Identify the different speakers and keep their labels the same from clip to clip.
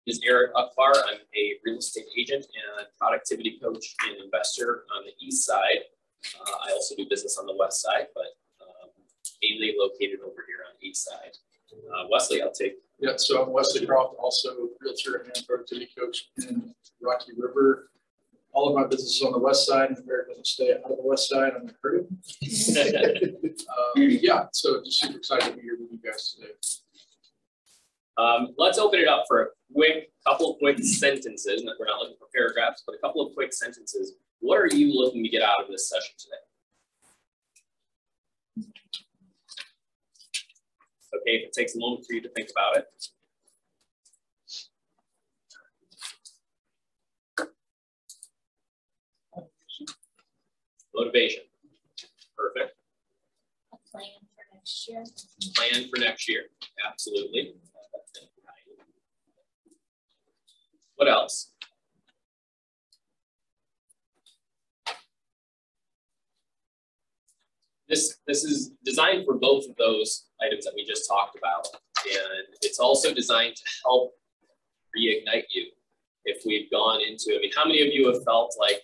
Speaker 1: is Eric Uchbar. I'm a real estate agent and productivity coach and investor on the east side. I also do business on the west side, but mainly located over here on the east side. Wesley, I'll take.
Speaker 2: Yeah, so I'm Wesley Croft, also realtor and productivity coach in Rocky River. All of my business is on the west side, and Eric doesn't stay out of the west side. I'm hurt him. Yeah, so just super excited to be here with you guys today.
Speaker 1: Let's open it up for a couple of quick sentences. We're not looking for paragraphs, but a couple of quick sentences. What are you looking to get out of this session today? Okay, if it takes a moment for you to think about it. Motivation. Perfect.
Speaker 3: A plan for next year.
Speaker 1: Plan for next year. Absolutely. What else? This is designed for both of those items that we just talked about. And it's also designed to help reignite you. If we've gone into, I mean, how many of you have felt like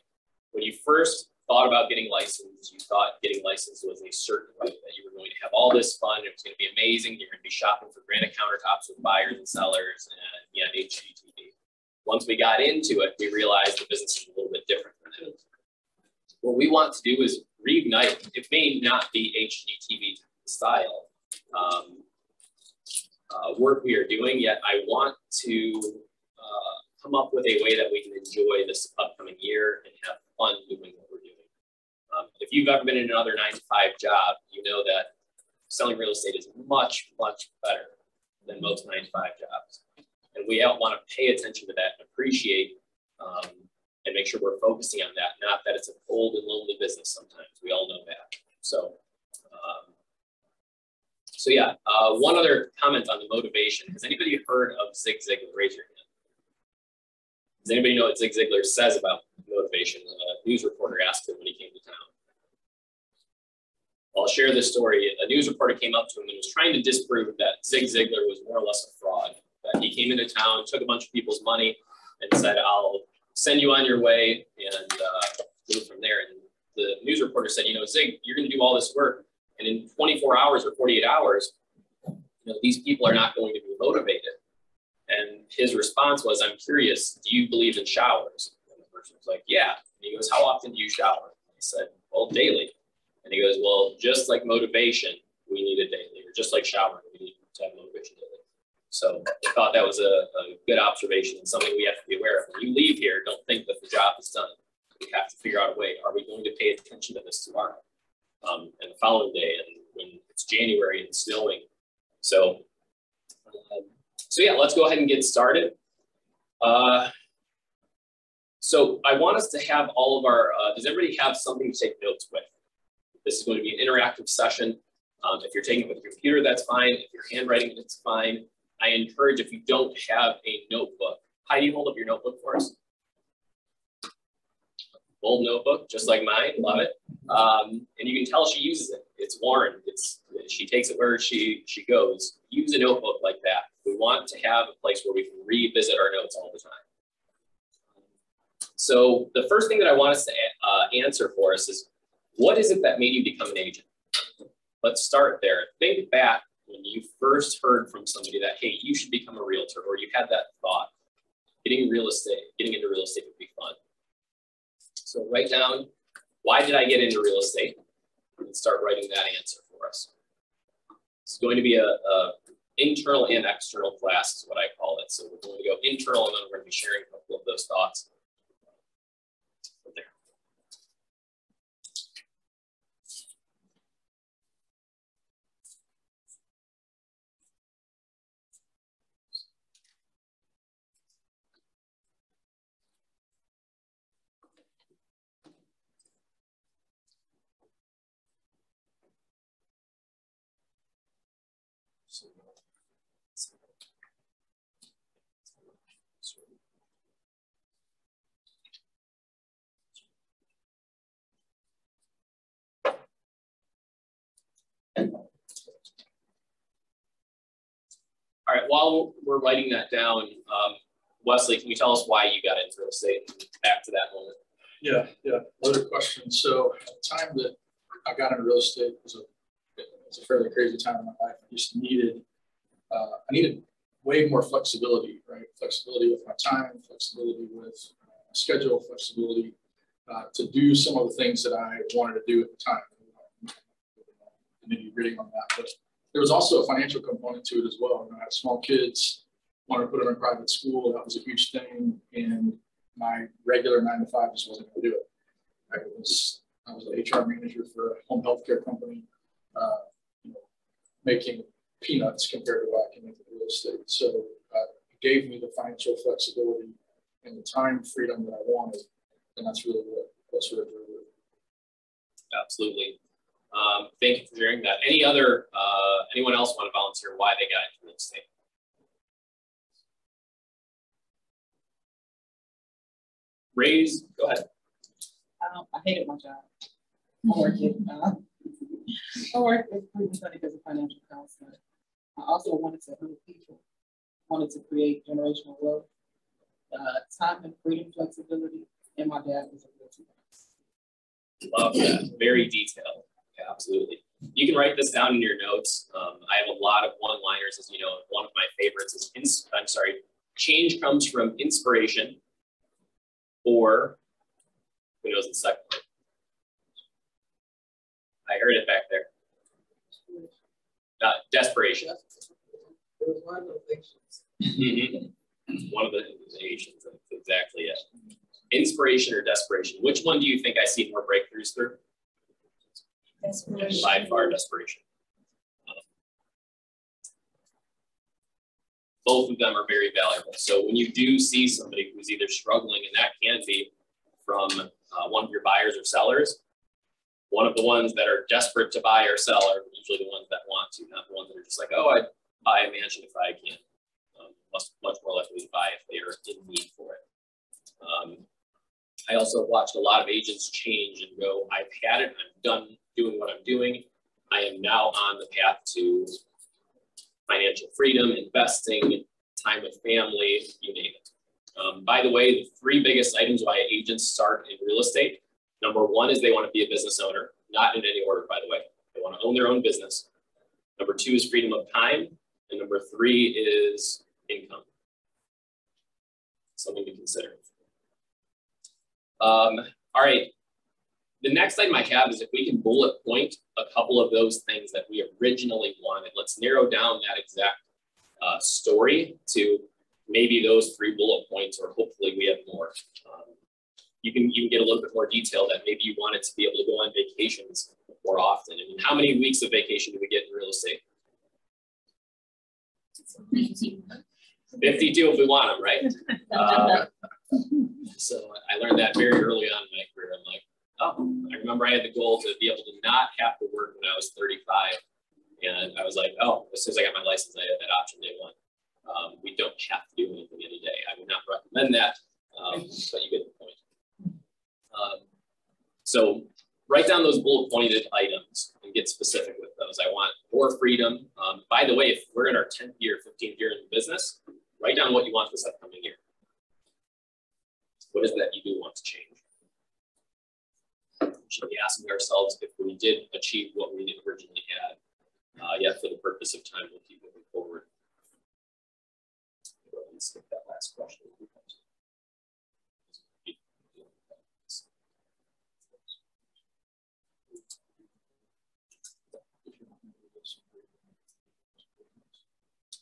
Speaker 1: when you first thought about getting licensed, you thought getting licensed was a certain way, that you were going to have all this fun, it was going to be amazing, you're going to be shopping for granite countertops with buyers and sellers and yeah, HGTV. Once we got into it, we realized the business is a little bit different than it. What we want to do is reignite. It may not be HGTV style work we are doing, yet I want to come up with a way that we can enjoy this upcoming year and have fun doing what we're doing. If you've ever been in another 9-to-5 job, you know that selling real estate is much, much better than most 9-to-5 jobs. And we all want to pay attention to that and appreciate and make sure we're focusing on that, not that it's a cold and lonely business sometimes. We all know that. So yeah, one other comment on the motivation. Has anybody heard of Zig Ziglar? Raise your hand. Does anybody know what Zig Ziglar says about motivation? A news reporter asked him when he came to town. I'll share this story. A news reporter came up to him and was trying to disprove that Zig Ziglar was more or less a fraud. That he came into town, took a bunch of people's money, and said, "I'll send you on your way," and move from there. And the news reporter said, "You know, Zig, you're going to do all this work, and in 24 hours or 48 hours, you know, these people are not going to be motivated." And his response was, "I'm curious, do you believe in showers?" And the person was like, "Yeah." And he goes, "How often do you shower?" He said, "Well, daily." And he goes, "Well, just like motivation, we need it daily, or just like showering, we need to have motivation daily." So I thought that was a good observation and something we have to be aware of. When you leave here, don't think that the job is done. We have to figure out a way. Are we going to pay attention to this tomorrow and the following day, and when it's January and snowing? So yeah, let's go ahead and get started. So I want us to have all of our, does everybody have something to take notes with? This is going to be an interactive session. If you're taking it with your computer, that's fine. If you're handwriting it, it's fine. I encourage, if you don't have a notebook, Heidi, hold up your notebook for us. Old notebook, just like mine, love it. And you can tell she uses it. It's worn, she takes it where she goes. Use a notebook like that. We want to have a place where we can revisit our notes all the time. So the first thing that I want us to answer for us is, what is it that made you become an agent? Let's start there. Think back when you first heard from somebody that, hey, you should become a realtor, or you had that thought. Getting into real estate would be fun. So write down, why did I get into real estate? And start writing that answer for us. It's going to be a internal and external class is what I call it. So we're going to go internal, and then we're going to be sharing a couple of those thoughts. There. All right, while we're writing that down, Wesley, can you tell us why you got into real estate and back to that moment?
Speaker 2: Yeah. Other question. So at the time that I got into real estate was a fairly crazy time in my life. I just needed way more flexibility, right? Flexibility with my time, flexibility with schedule, flexibility to do some of the things that I wanted to do at the time. Nitty-gritty on that, but there was also a financial component to it as well. I had small kids, wanted to put them in private school. That was a huge thing, and my regular 9-to-5 just wasn't going to do it. I was an HR manager for a home healthcare company, making peanuts compared to what I can make in real estate. So it gave me the financial flexibility and the time freedom that I wanted, and that's really what sort of drove it.
Speaker 1: Absolutely. Thank you for sharing that. Anyone else want to volunteer why they got into real estate? Raise, go ahead.
Speaker 4: I hated my job. I worked at Cleveland Clinic as a financial counselor. I also wanted to help people, wanted to create generational wealth, time and freedom, flexibility, and my dad was a realtor.
Speaker 1: Love that. Very detailed. Yeah, absolutely. You can write this down in your notes. I have a lot of one-liners, as you know. One of my favorites is, change comes from inspiration, or who knows the second one? I heard it back there. Desperation.
Speaker 4: It was one of those
Speaker 1: One of the Asians, that's exactly it. Inspiration or desperation? Which one do you think I see more breakthroughs through?
Speaker 3: Desperation.
Speaker 1: By far, desperation. Both of them are very valuable. So when you do see somebody who's either struggling, and that can be from one of your buyers or sellers, one of the ones that are desperate to buy or sell are usually the ones that want to, not the ones that are just like, oh, I'd buy a mansion if I can. Much more likely to buy if they are in need for it. I also watched a lot of agents change and go, I've had it, I'm done doing what I'm doing. I am now on the path to financial freedom, investing, time with family, you name it. By the way, the 3 biggest items why agents start in real estate. Number 1 is they want to be a business owner, not in any order, by the way. They want to own their own business. Number 2 is freedom of time. And number 3 is income. Something to consider. All right. The next item I have is if we can bullet point a couple of those things that we originally wanted. Let's narrow down that exact story to maybe those 3 bullet points, or hopefully we have more. You can get a little bit more detail that maybe you wanted to be able to go on vacations more often. I mean, how many weeks of vacation do we get in real estate? 52 if we want them, right? So I learned that very early on in my career. I'm like, oh, I remember I had the goal to be able to not have to work when I was 35. And I was like, oh, as soon as I got my license, I had that option day 1. We don't have to do anything in a day. I would not recommend that, but you get the point. So write down those bullet pointed items and get specific with those. I want more freedom. By the way, if we're in our 10th year, 15th year in the business, write down what you want this upcoming year. What is that you do want to change? We should be asking ourselves if we did achieve what we originally had. Yet for the purpose of time, we'll keep moving forward. Let's skip that last question.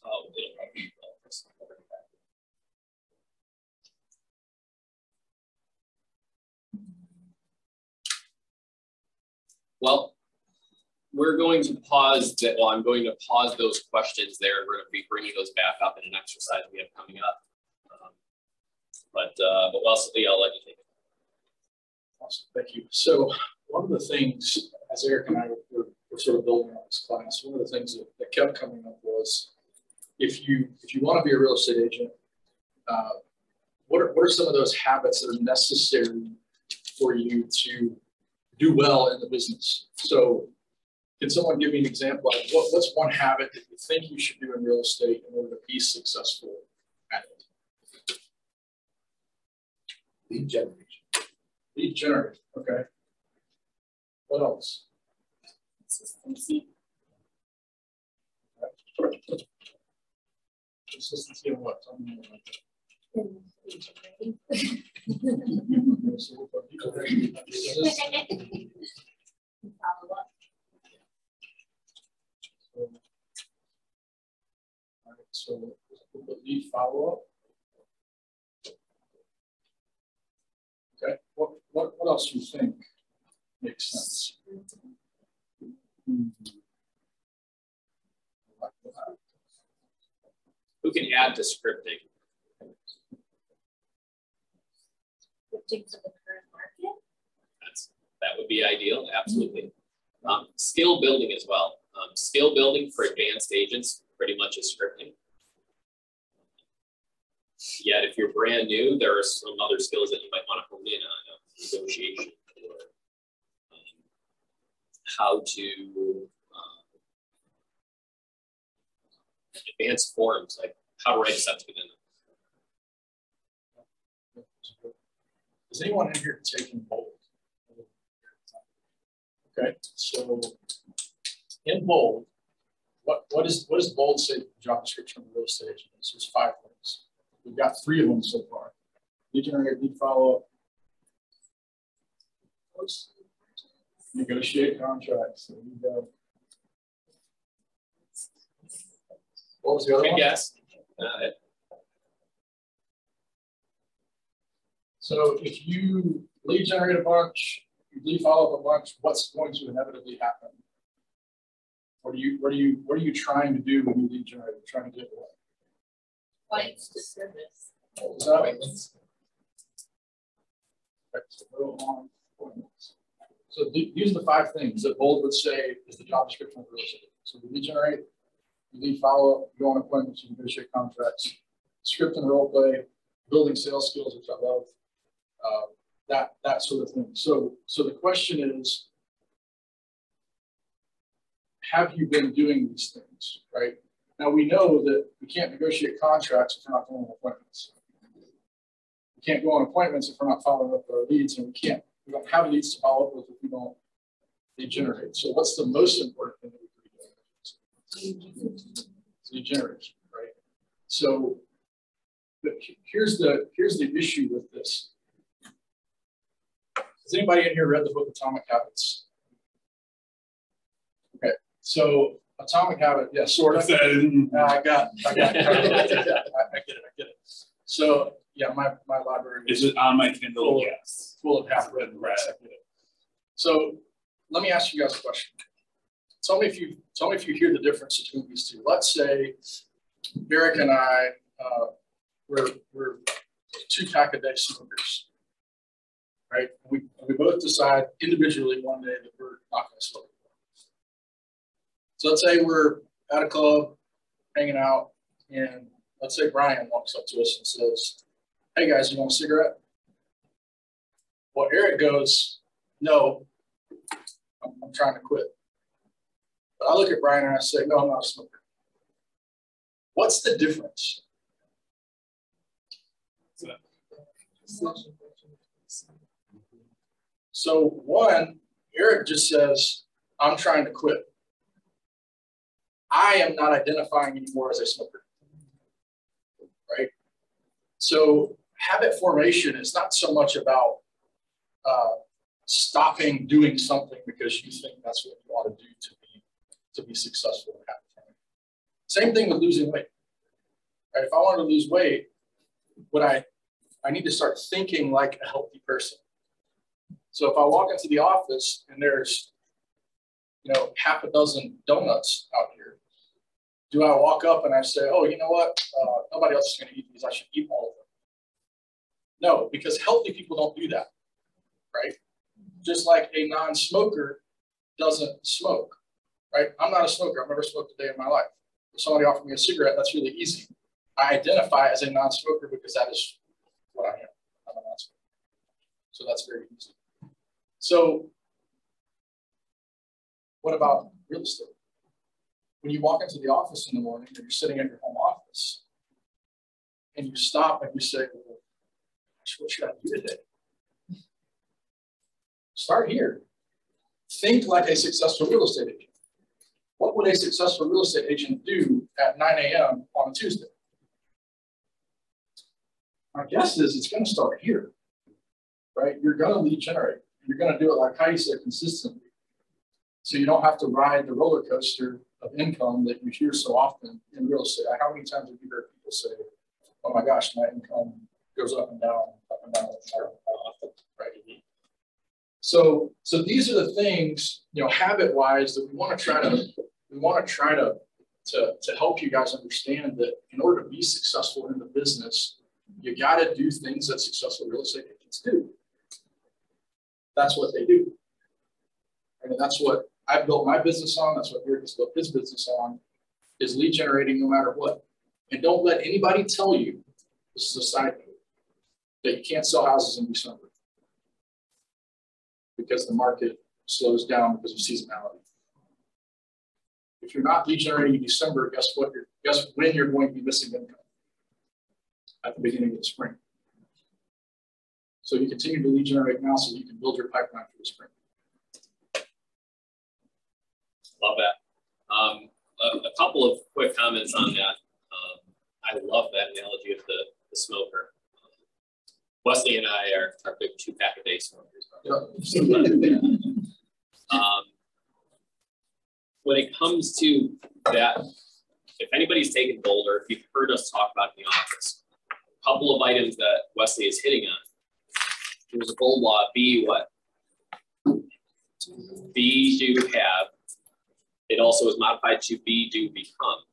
Speaker 1: Oh, well, we're going to pause that. Well, I'm going to pause those questions there. We're going to be bringing those back up in an exercise we have coming up. But Wesley, I'll let you take it.
Speaker 2: Awesome, thank you. So one of the things, as Eric and I were sort of building on this class, one of the things that kept coming up was, if you want to be a real estate agent, what are some of those habits that are necessary for you to do well in the business? So can someone give me an example of what's one habit that you think you should do in real estate in order to be successful at it?
Speaker 5: Lead generation.
Speaker 2: Lead generation. Okay. What else?
Speaker 3: Consistency.
Speaker 2: Consistency in what? Tell me more about that.
Speaker 3: In lead generating.
Speaker 2: So we'll put lead generation under this.
Speaker 3: Follow up.
Speaker 2: So, all right, so we'll put lead follow-up. Okay. What else do you think makes sense?
Speaker 1: Who can add to scripting?
Speaker 3: Scripting for the current market.
Speaker 1: That would be ideal, absolutely. Skill building as well. Skill building for advanced agents pretty much is scripting. Yet if you're brand new, there are some other skills that you might want to hone in on, negotiation or how to advance forms, like how to write steps within them.
Speaker 2: Is anyone in here taking bold? Okay, so in bold, what does bold say the job description of the real estate agent? So there's 5 things. We've got 3 of them so far. Lead generate, lead follow up, negotiate contracts. There you go. What was the other one?
Speaker 1: Yes.
Speaker 2: So if you lead generate a bunch, you lead follow up a bunch, what's going to inevitably happen? What are you trying to do when you lead generate? You're trying to get what?
Speaker 3: Points to service.
Speaker 2: What was that? So these are the 5 things that bold would say is the job description of real estate. So you lead generate, you lead follow up, you go on appointments, you negotiate contracts, script and role play, building sales skills, which I love, that sort of thing. So the question is, have you been doing these things, right? Now we know that we can't negotiate contracts if we're not going on appointments. We can't go on appointments if we're not following up with our leads, and we don't have leads to follow up with if we don't lead generate. So what's the most important thing that we could be doing? Lead generation, right? So here's the issue with this. Has anybody in here read the book Atomic Habits? Okay, so Atomic Habit, yeah, sort of. I got it. I get it. So yeah, my library
Speaker 5: is it on my Kindle?
Speaker 2: Yes, full of half-read books. I get it. So let me ask you guys a question. Tell me if you hear the difference between these two. Let's say Eric and I we're 2-pack-a-day smokers, right? We both decide individually one day that we're not going to smoke. So let's say we're at a club, hanging out, and let's say Brian walks up to us and says, "Hey guys, you want a cigarette?" Well, Eric goes, "No, I'm trying to quit." But I look at Brian and I say, "No, I'm not a smoker." What's the difference? So one, Eric just says, "I'm trying to quit." I am not identifying anymore as a smoker, right? So habit formation is not so much about stopping doing something because you think that's what you ought to do to be successful in habit formation. Same thing with losing weight. Right? If I want to lose weight, I need to start thinking like a healthy person. So if I walk into the office and there's half a dozen donuts out here, do I walk up and I say, "Oh, you know what? Nobody else is going to eat these. I should eat all of them"? No, because healthy people don't do that, right? Just like a non-smoker doesn't smoke, right? I'm not a smoker. I've never smoked a day in my life. If somebody offered me a cigarette, that's really easy. I identify as a non-smoker because that is what I am. I'm a non-smoker. So that's very easy. So what about real estate? When you walk into the office in the morning and you're sitting at your home office and you stop and you say, "Well, what should I do today? Start here. Think like a successful real estate agent. What would a successful real estate agent do at 9 a.m. on a Tuesday? My guess is it's going to start here, right? You're going to lead generate. You're going to do it like Heidi said, consistently. So you don't have to ride the roller coaster of income that you hear so often in real estate. How many times have you heard people say, oh my gosh, my income goes up and down, right? So these are the things, habit-wise that we want to try to help you guys understand that in order to be successful in the business, you got to do things that successful real estate agents do. That's what they do. And that's what I've built my business on. That's what Eric has built his business on, is lead generating no matter what. And don't let anybody tell you, this is a side note, that you can't sell houses in December because the market slows down because of seasonality. If you're not lead generating in December, guess when you're going to be missing income? At the beginning of the spring. So you continue to lead generate now so you can build your pipeline for the spring.
Speaker 1: Love that. A couple of quick comments on that. I love that analogy of the smoker. Wesley and I are big 2-pack-a-day smokers. When it comes to that, if anybody's taken Boulder, if you've heard us talk about in the office, a couple of items that Wesley is hitting on. There's a bold law, be what? Be, do, have. It also is modified to be, do, become.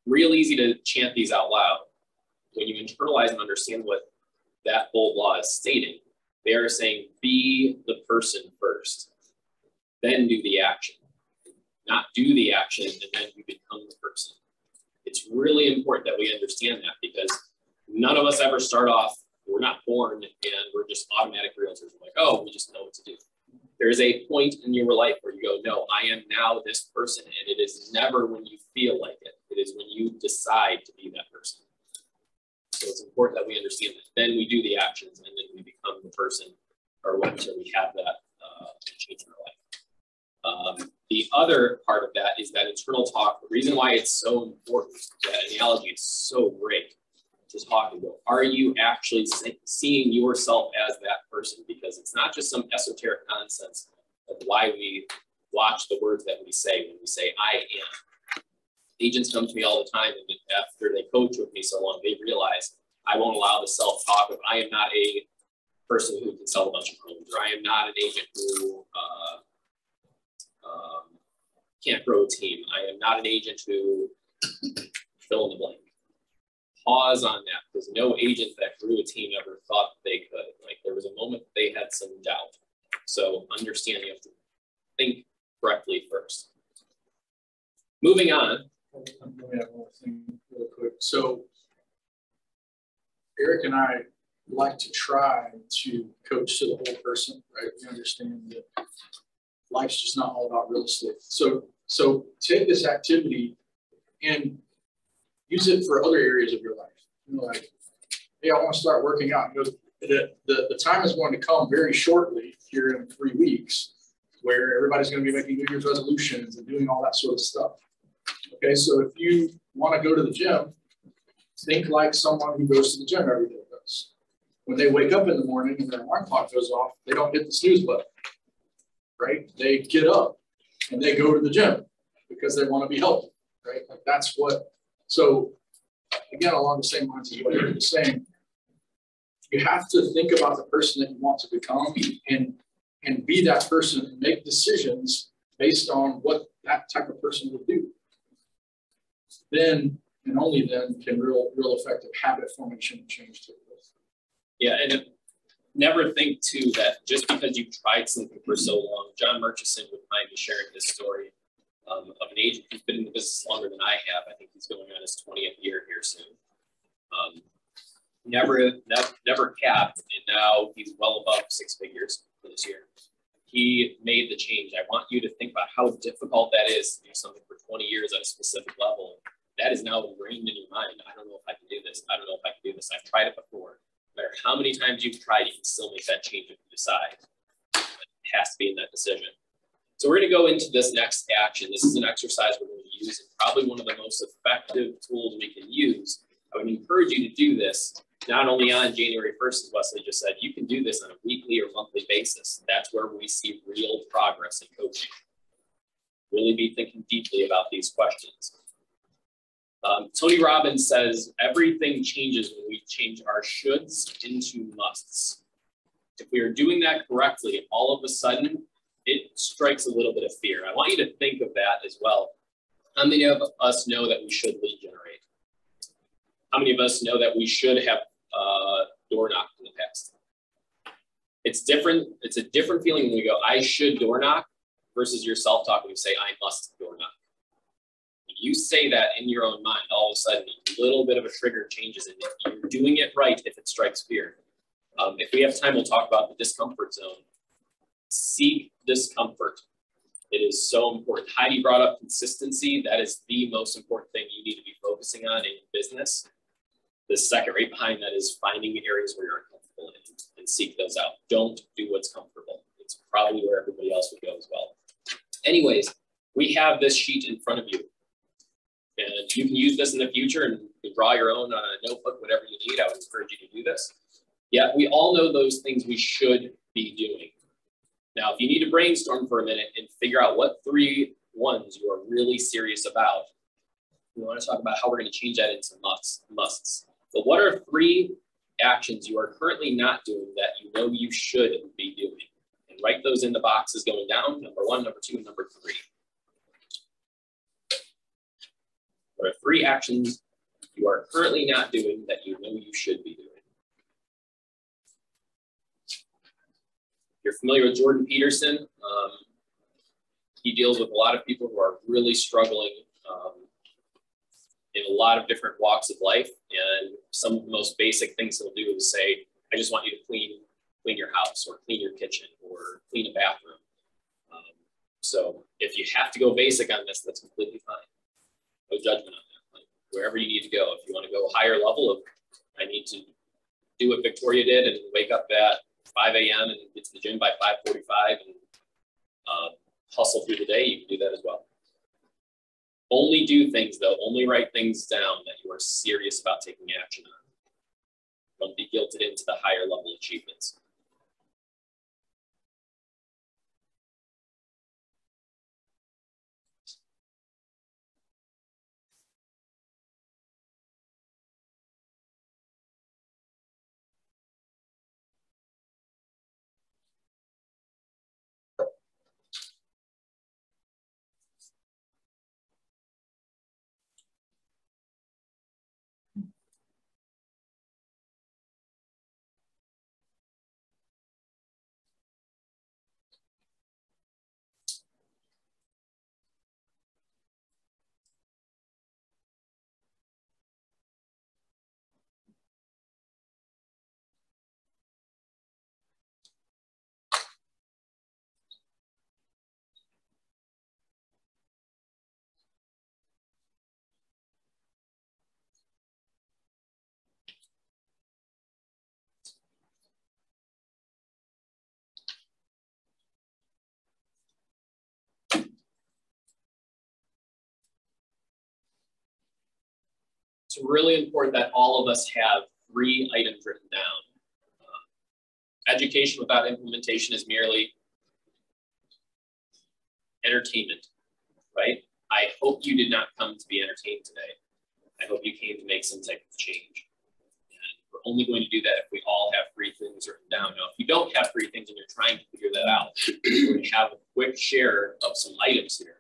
Speaker 1: Real easy to chant these out loud. When you internalize and understand what that bold law is stating, they are saying be the person first, then do the action. Not do the action and then you become the person. It's really important that we understand that because none of us ever start off, we're not born and we're just automatic realtors. We're like, oh, we just know what to do. There's a point in your life where you go, no, I am now this person. And it is never when you feel like it. It is when you decide to be that person. So it's important that we understand that. Then we do the actions and then we become the person or until we have that change in our life. The other part of that is that internal talk. The reason why it's so important, that analogy is so great to talk about. Are you actually seeing yourself as that person? Because it's not just some esoteric nonsense of why we watch the words that we say when we say, I am. Agents come to me all the time, and after they coach with me so long, they realize I won't allow the self-talk of I am not a person who can sell a bunch of homes, or I am not an agent who can't grow a team. I am not an agent who fill in the blank. Pause on that, because no agent that grew a team ever thought they could. Like there was a moment they had some doubt. So understand you have to think correctly first. Moving on.
Speaker 2: Let me have one thing real quick. So Eric and I like to try to coach to the whole person, right? We understand that life's just not all about real estate. So take this activity and use it for other areas of your life. Like, hey, I want to start working out. The time is going to come very shortly here in 3 weeks where everybody's going to be making New Year's resolutions and doing all that sort of stuff. Okay, so if you want to go to the gym, think like someone who goes to the gym every day does. When they wake up in the morning and their alarm clock goes off, they don't hit the snooze button, right? They get up and they go to the gym because they want to be healthy, right? Like that's what, so again, along the same lines as what Eric was saying, you have to think about the person that you want to become and be that person and make decisions based on what that type of person will do. Then and only then can real effective habit formation and change take place.
Speaker 1: Yeah, and never think too that just because you've tried something for so long, John Murchison would mind me sharing this story of an agent who's been in the business longer than I have. I think he's going on his 20th year here soon. Never capped, and now he's well above 6 figures for this year. He made the change. I want you to think about how difficult that is to do something for 20 years at a specific level. That is now ingrained in your mind. I don't know if I can do this. I don't know if I can do this. I've tried it before. matter how many times you've tried, you can still make that change if you decide. It has to be in that decision. So we're going to go into this next action. This is an exercise we're going to use, and probably one of the most effective tools we can use. I would encourage you to do this, not only on January 1st, as Wesley just said, you can do this on a weekly or monthly basis. That's where we see real progress in coaching. Really be thinking deeply about these questions. Tony Robbins says, everything changes when we change our shoulds into musts. If we are doing that correctly, all of a sudden, it strikes a little bit of fear. I want you to think of that as well. How many of us know that we should lead generate? How many of us know that we should have door knocked in the past? It's different. It's a different feeling when we go, I should door knock, versus your self-talk when you say, I must door knock. When you say that in your own mind, all of a sudden, a little bit of a trigger changes in it. You're doing it right if it strikes fear. If we have time, we'll talk about the discomfort zone. Seek discomfort. It is so important. Heidi brought up consistency. That is the most important thing you need to be focusing on in business. The second right behind that is finding areas where you're uncomfortable and seek those out. Don't do what's comfortable. It's probably where everybody else would go as well. Anyways, we have this sheet in front of you. And you can use this in the future and draw your own notebook, whatever you need. I would encourage you to do this. Yeah, we all know those things we should be doing. Now, if you need to brainstorm for a minute and figure out what 3 ones you are really serious about, we want to talk about how we're going to change that into musts. But what are 3 actions you are currently not doing that you know you should be doing? And write those in the boxes going down, number 1, number 2, and number 3. What are 3 actions you are currently not doing that you know you should be doing? If you're familiar with Jordan Peterson, he deals with a lot of people who are really struggling in a lot of different walks of life. And some of the most basic things he'll do is say, I just want you to clean your house or clean your kitchen or clean a bathroom. So if you have to go basic on this, that's completely fine. No judgment on that. Like, wherever you need to go. If you want to go higher level of, I need to do what Victoria did and wake up at 5 a.m. and get to the gym by 5:45 and hustle through the day, you can do that as well. Only do things though, only write things down that you are serious about taking action on. Don't be guilted into the higher level achievements. It's really important that all of us have 3 items written down. Education without implementation is merely entertainment, right? I hope you did not come to be entertained today. I hope you came to make some type of change. And we're only going to do that if we all have 3 things written down. Now, if you don't have 3 things and you're trying to figure that out, we're going to have a quick share of some items here.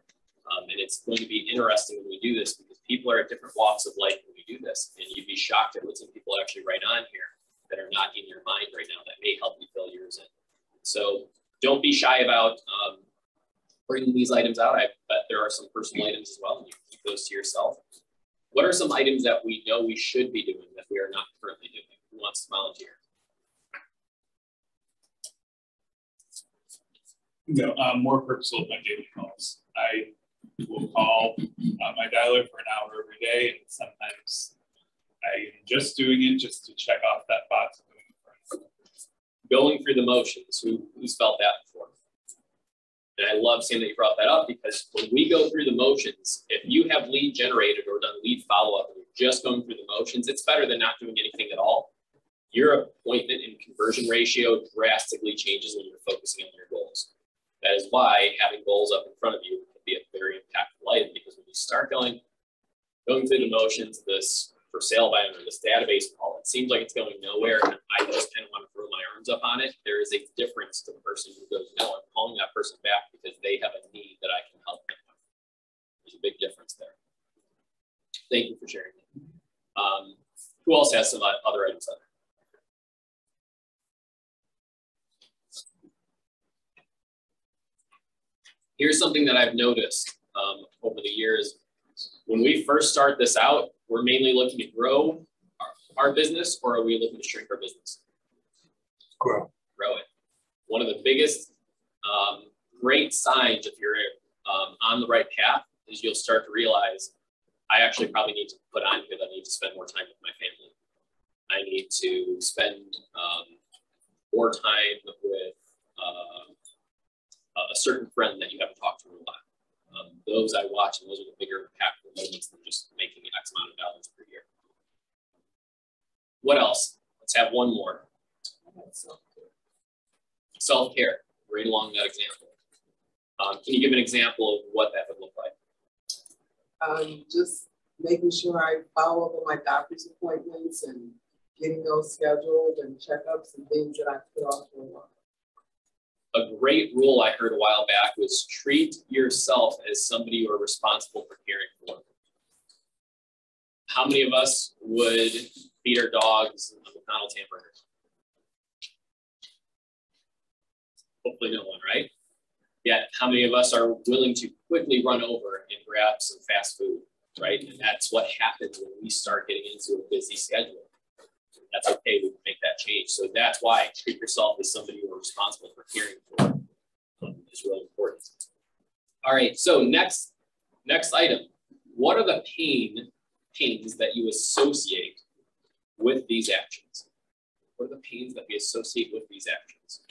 Speaker 1: And it's going to be interesting when we do this because people are at different walks of life when we do this. And you'd be shocked at what some people actually write on here that are not in your mind right now that may help you fill yours in. So don't be shy about bringing these items out. I bet there are some personal items as well, and you can keep those to yourself. What are some items that we know we should be doing that we are not currently doing? Who wants to volunteer?
Speaker 5: No, more purposeful with my daily calls. I will call my dialer for an hour every day, and sometimes I am just doing it just to check off that box of doing it for
Speaker 1: going through the motions, who's felt that before? And I love, Sam, that you brought that up, because when we go through the motions, if you have lead generated or done lead follow-up and you're just going through the motions, it's better than not doing anything at all. Your appointment and conversion ratio drastically changes when you're focusing on your goals. That is why having goals up in front of you can be a very impactful item, because when you start going through the motions, this for sale by owner, this database call, it seems like it's going nowhere, and I just kind of want to throw my arms up on it. There is a difference to the person who goes, no, I'm calling that person back because they have a need that I can help them with. There's a big difference there. Thank you for sharing that. Who else has some other items on there? Here's something that I've noticed over the years. When we first start this out, we're mainly looking to grow our business, or are we looking to shrink our business? Grow it. One of the biggest great signs if you're on the right path is you'll start to realize, I actually probably need to put on because I need to spend more time with my family. I need to spend more time with a certain friend that you haven't talked to in a while. Those I watch, and those are the bigger impactful moments than just making X amount of dollars per year. What else? Let's have one more. Self-care, right along that example. Can you give an example of what that would look like?
Speaker 6: Just making sure I follow up on my doctor's appointments and getting those scheduled and checkups and things that I put off for a while.
Speaker 1: A great rule I heard a while back was treat yourself as somebody you are responsible for caring for. How many of us would feed our dogs a McDonald's hamburger? Hopefully no one, right? Yet, how many of us are willing to quickly run over and grab some fast food, right? And that's what happens when we start getting into a busy schedule. That's okay, we can make that change. So that's why treat yourself as somebody you are responsible for caring for is really important. All right, so next item. What are the pains that you associate with these actions? What are the pains that we associate with these actions?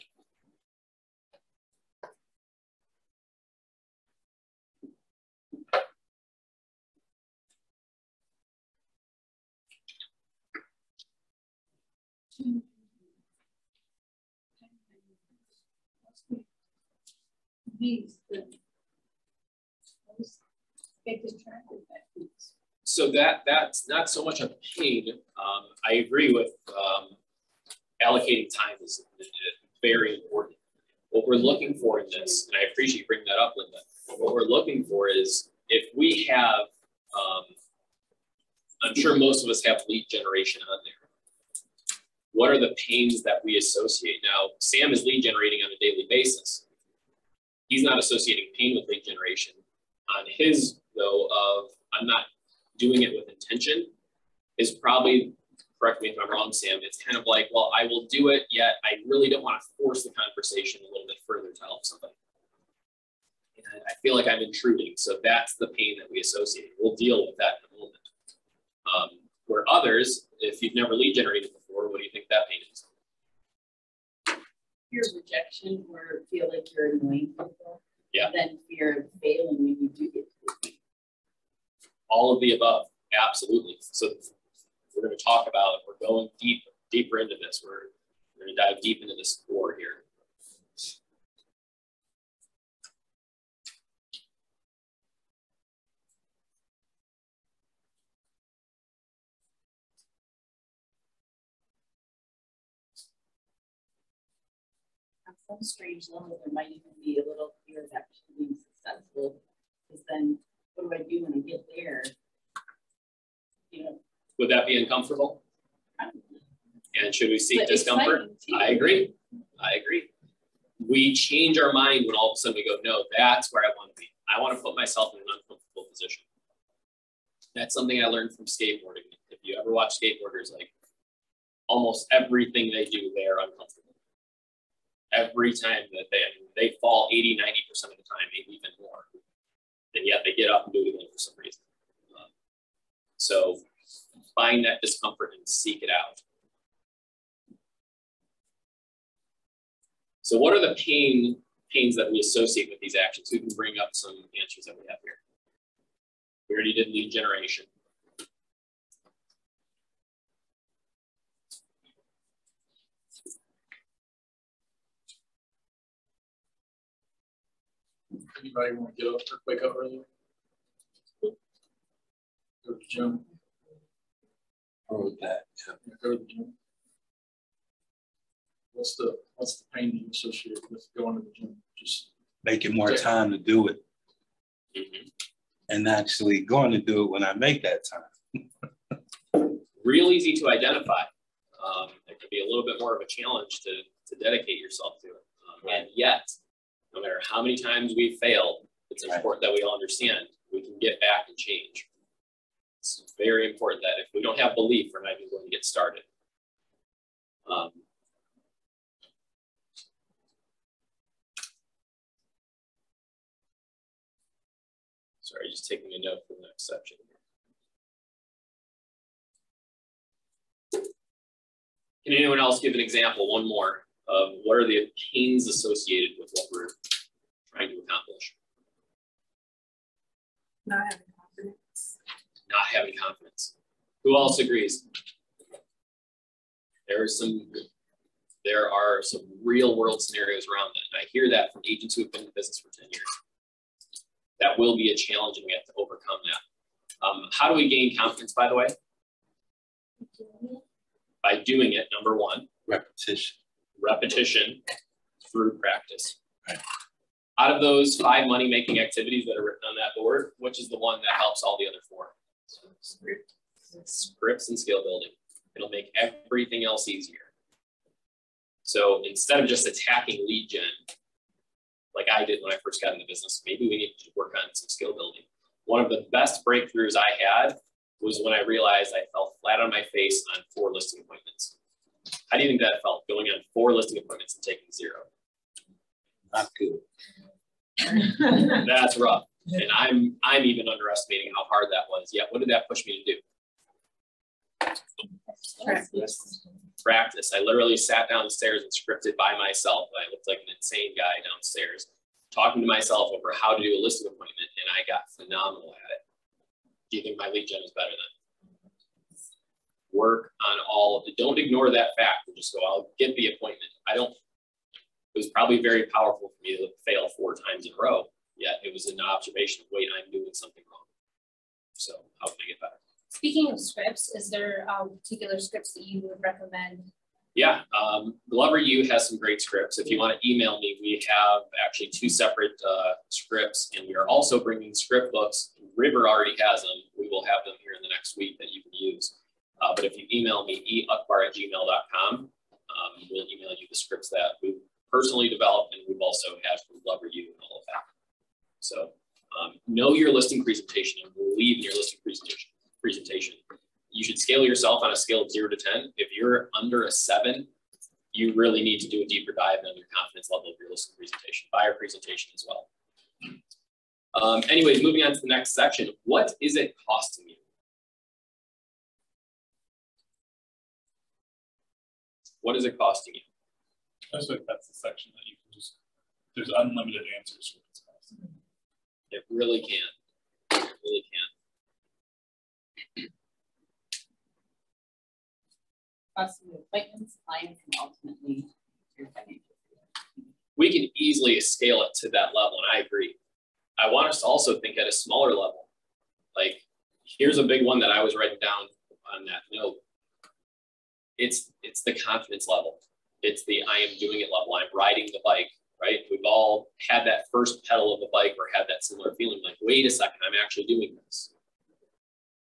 Speaker 1: So that's not so much a pain. I agree with allocating time is very important. What we're looking for in this, and I appreciate you bringing that up, Linda, what we're looking for is if we have, I'm sure most of us have lead generation on there. What are the pains that we associate? Now, Sam is lead generating on a daily basis. He's not associating pain with lead generation. On his, though, of I'm not doing it with intention, is probably, correct me if I'm wrong, Sam, it's kind of like, well, I will do it, yet I really don't want to force the conversation a little bit further to help somebody. And I feel like I'm intruding, so that's the pain that we associate. We'll deal with that in a moment. Where others, if you've never lead generated before, what do you think that pain is?
Speaker 7: Fear of rejection, or feel like you're annoying people.
Speaker 1: Yeah.
Speaker 7: And then fear of failing when you do get to the point.
Speaker 1: All of the above, absolutely. So we're going to talk about, we're going deeper into this. We're going to dive deep into this core here.
Speaker 7: On some strange level, there might even be a little fear of actually being successful, because then what do I do when I get there? You know,
Speaker 1: Would that be uncomfortable? And should we seek
Speaker 7: but
Speaker 1: discomfort? I agree. We change our mind when all of a sudden we go, no, that's where I want to be. I want to put myself in an uncomfortable position. That's something I learned from skateboarding. If you ever watch skateboarders, like almost everything they do, they're uncomfortable. Every time that they fall 80, 90% of the time, maybe even more. And yet they get up and do it again for some reason. So find that discomfort and seek it out. So what are the pains that we associate with these actions? We can bring up some answers that we have here. We already did lead generation.
Speaker 2: Anybody want to get up or wake up early? Go to the gym.
Speaker 8: Or that.
Speaker 2: Yeah, go to the gym. What's the pain you associate with going to the gym? Just
Speaker 8: Making more time to do it.
Speaker 1: Mm-hmm.
Speaker 8: And actually going to do it when I make that time.
Speaker 1: Real easy to identify. It can be a little bit more of a challenge to dedicate yourself to it. And yet, no matter how many times we've failed, it's important that we all understand we can get back and change. It's very important that if we don't have belief, we're not even going to get started. Sorry, just taking a note for the next section. Can anyone else give an example, one more, of what are the pains associated with what we're trying to accomplish?
Speaker 6: Not having confidence.
Speaker 1: Not having confidence. Who else agrees? There are some real world scenarios around that. And I hear that from agents who have been in business for 10 years. That will be a challenge and we have to overcome that. How do we gain confidence, by the way? By doing it, number one.
Speaker 8: Repetition.
Speaker 1: Repetition through practice.
Speaker 8: Right.
Speaker 1: Out of those 5 money-making activities that are written on that board, which is the one that helps all the other 4? Scripts and skill building. It'll make everything else easier. So instead of just attacking lead gen, like I did when I first got into business, maybe we need to work on some skill building. One of the best breakthroughs I had was when I realized I fell flat on my face on 4 listing appointments. How do you think that felt, going on 4 listing appointments and taking 0?
Speaker 8: Not good.
Speaker 1: That's rough. And I'm even underestimating how hard that was. Yet, what did that push me to do? Practice. I literally sat downstairs and scripted by myself. I looked like an insane guy downstairs, talking to myself over how to do a listing appointment, and I got phenomenal at it. Do you think my lead gen is better than? Work on all of it. Don't ignore that fact and just go, I'll get the appointment. It was probably very powerful for me to fail 4 times in a row, yet it was an observation of, wait, I'm doing something wrong. So how can I get better?
Speaker 3: Speaking of scripts, is there particular scripts that you would recommend?
Speaker 1: Yeah, Glover U has some great scripts. If you want to email me, we have actually 2 separate scripts, and we are also bringing script books. River already has them. We will have them here in the next week that you can use. But if you email me, uchbar@gmail.com, we'll email you the scripts that we've personally developed, and we've also had from Glover U and all of that. So know your listing presentation and believe in your listing presentation. You should scale yourself on a scale of 0 to 10. If you're under a 7, you really need to do a deeper dive on your confidence level of your listing presentation, buyer presentation as well. Anyways, moving on to the next section. What is it costing you? What is it costing you?
Speaker 5: I think that's the section that you can just, there's unlimited answers for this costing.
Speaker 1: It really can. It really can.
Speaker 7: Costing appointments, clients, and ultimately your financial.
Speaker 1: We can easily scale it to that level, and I agree. I want us to also think at a smaller level. Like, here's a big one that I was writing down on that note. It's the confidence level. It's the I am doing it level. I'm riding the bike, right? We've all had that first pedal of the bike or had that similar feeling like, wait a second, I'm actually doing this.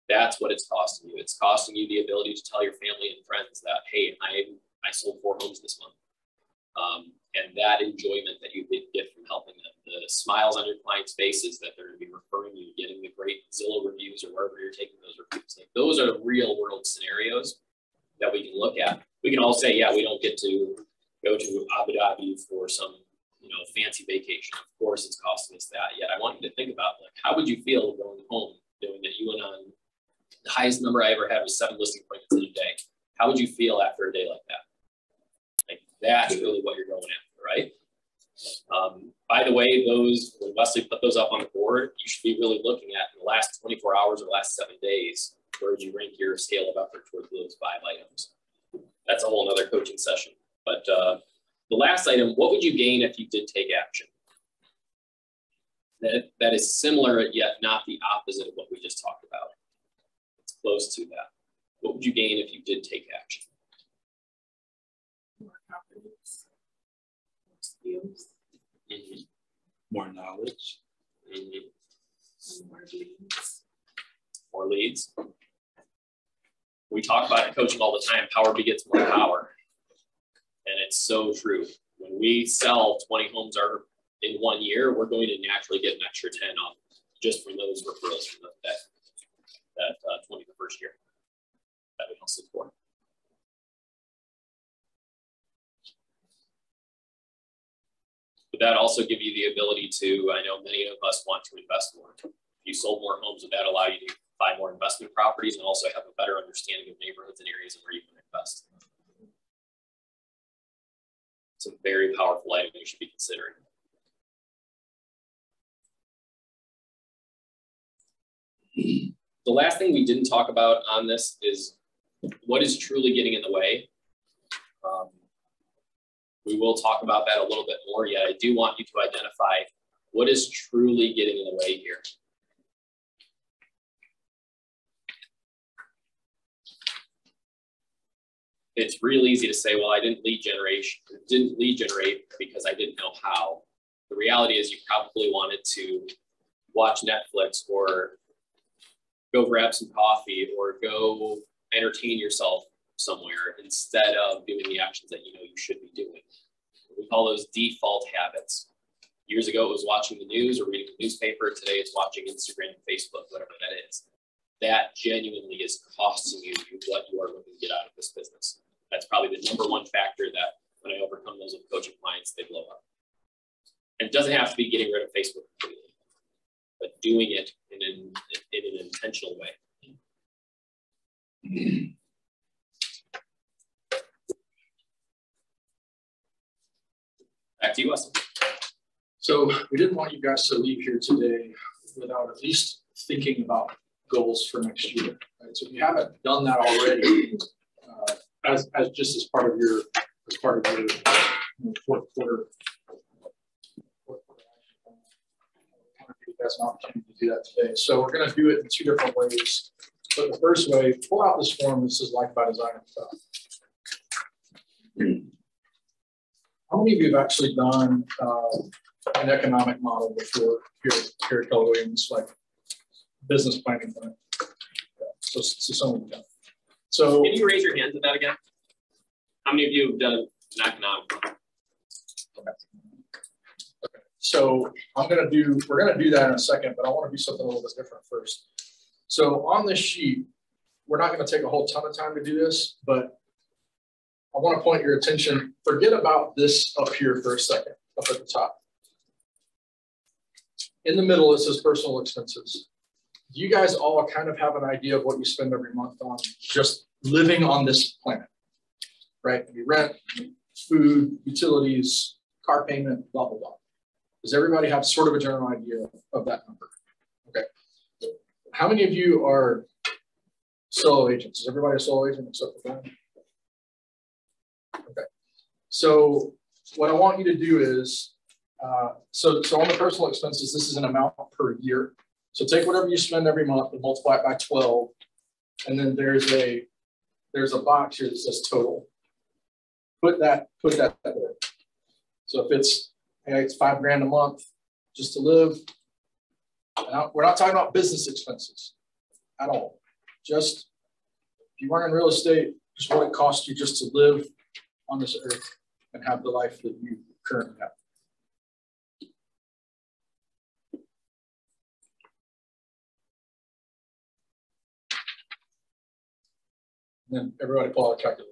Speaker 1: That's what it's costing you. It's costing you the ability to tell your family and friends that, hey, I sold 4 homes this month. And that enjoyment that you get from helping them, the smiles on your clients' faces that they're going to be referring you, getting the great Zillow reviews or wherever you're taking those reviews. Like, those are the real world scenarios that we can look at. We can all say, yeah, we don't get to go to Abu Dhabi for some, fancy vacation. Of course, it's costing us that. Yet I want you to think about, like, how would you feel going home knowing that you went on the highest number I ever had was 7 listing appointments in a day? How would you feel after a day like that? Like, that's really what you're going after, right? By the way, those, when Wesley put those up on the board, you should be really looking at in the last 24 hours or last 7 days, where you rank your scale of effort towards those 5 items. That's a whole nother coaching session. But the last item, what would you gain if you did take action? That is similar, yet not the opposite of what we just talked about. It's close to that. What would you gain if you did take action?
Speaker 4: More confidence, more skills,
Speaker 8: More knowledge.
Speaker 4: more leads.
Speaker 1: More leads. We talk about in coaching all the time, power begets more power. And it's so true. When we sell 20 homes in 1 year, we're going to naturally get an extra 10 off just from those referrals from that 20 the first year that we hustled for. Would that also give you the ability to, I know many of us want to invest more. If you sold more homes, would that allow you to buy more investment properties and also have a better understanding of neighborhoods and areas and where you can invest? It's a very powerful item you should be considering. The last thing we didn't talk about on this is what is truly getting in the way. We will talk about that a little bit more, yet I do want you to identify what is truly getting in the way here. It's real easy to say, well, I didn't lead generate because I didn't know how. The reality is you probably wanted to watch Netflix or go grab some coffee or go entertain yourself somewhere instead of doing the actions that you know you should be doing. We call those default habits. Years ago, it was watching the news or reading the newspaper. Today, it's watching Instagram, Facebook, whatever that is. That genuinely is costing you what you are looking to get out of this business. That's probably the #1 factor that when I overcome those with coaching clients, they blow up. And it doesn't have to be getting rid of Facebook completely, but doing it in an intentional way. Back to you, Wesley.
Speaker 2: So we didn't want you guys to leave here today without at least thinking about goals for next year. Right? So if you haven't done that already, as part of your fourth quarter, you guys an opportunity to do that today. So we're going to do it in 2 different ways. But the first way, pull out this form. This is Life by Design stuff. How many of you have actually done an economic model before here at Keller Williams, like business planning? So some of you have. So
Speaker 1: can you raise your hands at that again? How many of you have done an economic model?
Speaker 2: Okay. So we're gonna do that in a second, but I want to do something a little bit different first. So on this sheet, we're not going to take a whole ton of time to do this, but I want to point your attention, forget about this up here for a second, up at the top. In the middle, it says personal expenses. You guys all kind of have an idea of what you spend every month on just living on this planet, right? You rent, food, utilities, car payment, blah, blah, blah. Does everybody have sort of a general idea of that number? Okay. How many of you are solo agents? Is everybody a solo agent except for that? Okay. So what I want you to do is, so on the personal expenses, this is an amount per year. So take whatever you spend every month and multiply it by 12. And then there's a box here that says total. Put that there. So if it's $5 grand a month just to live, we're not talking about business expenses at all. Just if you weren't in real estate, just what it costs you just to live on this earth and have the life that you currently have. And then everybody pull out a calculator.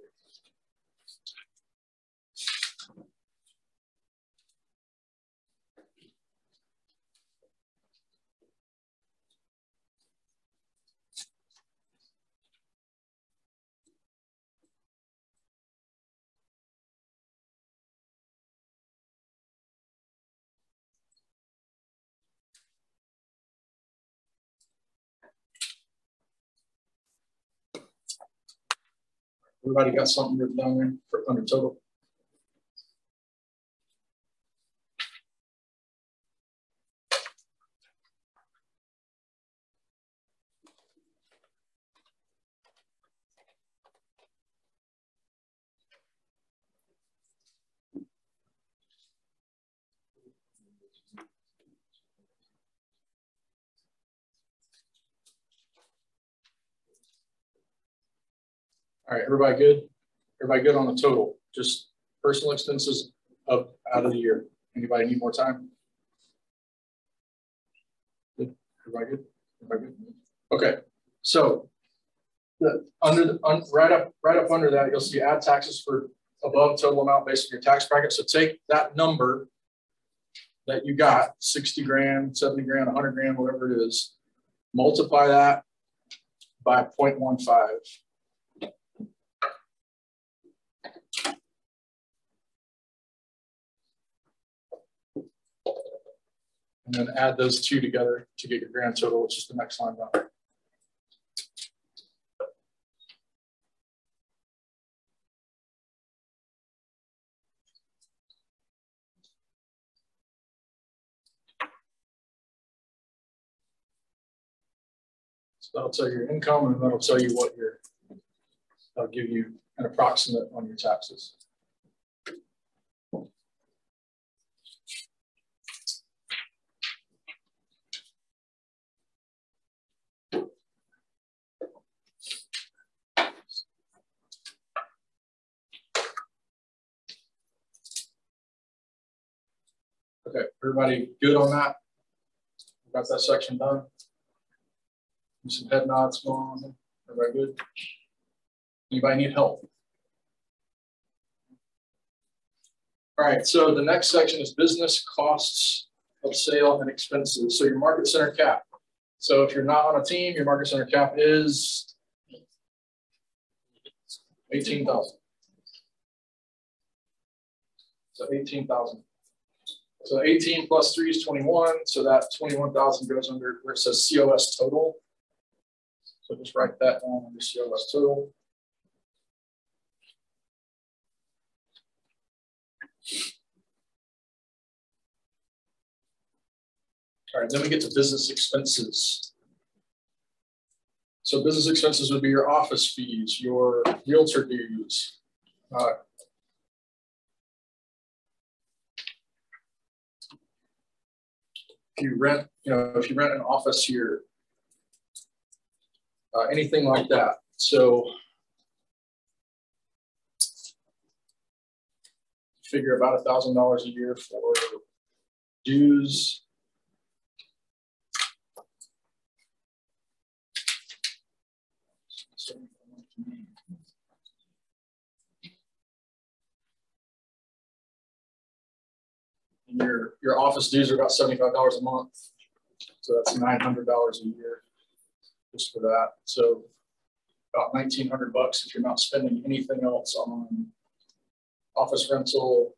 Speaker 2: Everybody got something written down there for under total? All right, everybody good? Everybody good on the total? Just personal expenses up out of the year. Anybody need more time? Good. Everybody good? Everybody good? Okay, so right up under that, you'll see add taxes for above total amount based on your tax bracket. So take that number that you got, 60 grand, 70 grand, 100 grand, whatever it is, multiply that by 0.15. And then add those two together to get your grand total, which is the next line down. So that'll tell you your income, and that'll tell you what that'll give you an approximate on your taxes. Okay, everybody good on that? Got that section done? Some head nods going on. Everybody good? Anybody need help? All right, so the next section is business costs of sale and expenses. So your market center cap. So if you're not on a team, your market center cap is 18,000. So 18,000. So 18 plus 3 is 21. So that 21,000 goes under where it says COS total. So just write that down under COS total. All right, then we get to business expenses. So business expenses would be your office fees, your realtor dues. If you rent an office here, anything like that. So figure about $1,000 a year for dues. And your office dues are about $75 a month. So that's $900 a year just for that. So about $1,900 if you're not spending anything else on office rental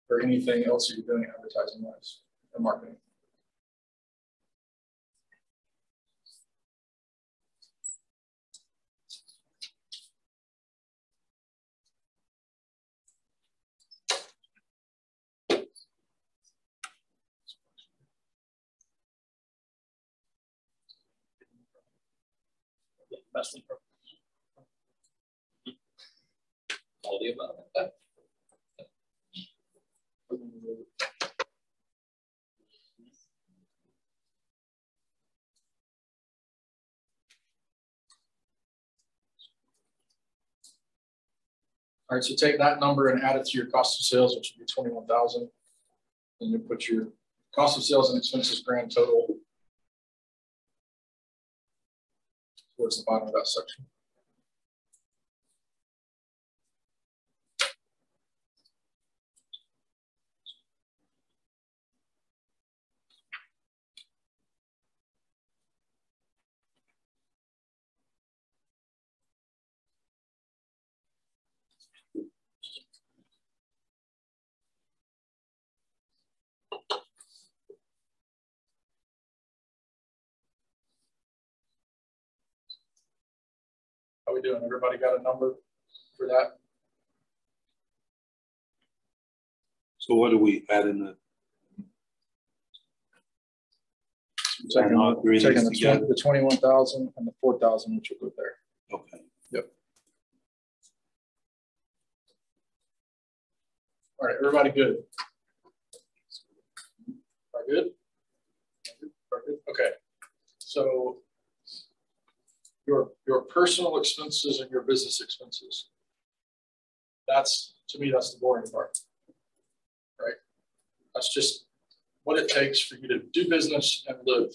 Speaker 2: or anything else you're doing advertising wise or marketing.
Speaker 1: Wesley. All the above.
Speaker 2: All right, so take that number and add it to your cost of sales, which would be 21,000. And you put your cost of sales and expenses grand total towards the bottom of that section. doing? Everybody got a number for that?
Speaker 8: So what are we adding the?
Speaker 2: Taking
Speaker 8: all three of these together?
Speaker 2: the 21,000 and the 4,000, which will go there.
Speaker 8: Okay.
Speaker 2: Yep. All right, everybody good? Are good? Are good? Okay. So your personal expenses and your business expenses. That's, to me, that's the boring part, right? That's just what it takes for you to do business and live.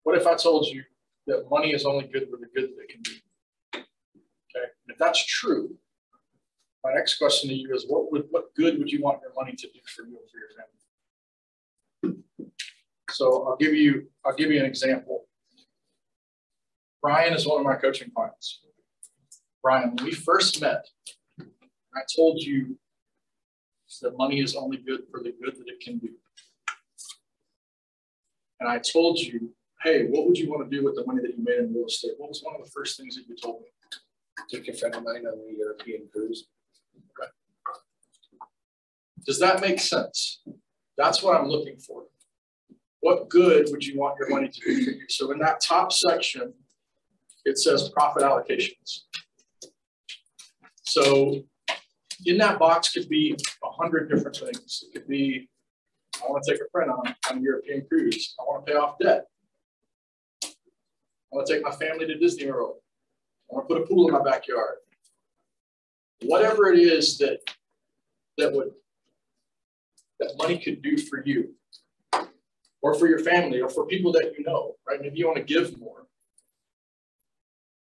Speaker 2: What if I told you that money is only good for the good that it can be? Okay, if that's true, my next question to you is what good would you want your money to do for you and for your family? So I'll give you an example. Brian is one of my coaching clients. Brian, when we first met, I told you that money is only good for the good that it can do. And I told you, hey, what would you want to do with the money that you made in real estate? What was one of the first things that you told me?
Speaker 9: Took a friend of mine on the European cruise.
Speaker 2: Right. Does that make sense? That's what I'm looking for. What good would you want your money to do for you? So in that top section, it says profit allocations. So in that box could be 100 different things. It could be, I want to take a friend on a European cruise. I want to pay off debt. I want to take my family to Disney World. I want to put a pool in my backyard. Whatever it is that money could do for you, or for your family, or for people that you know, right? Maybe you want to give more,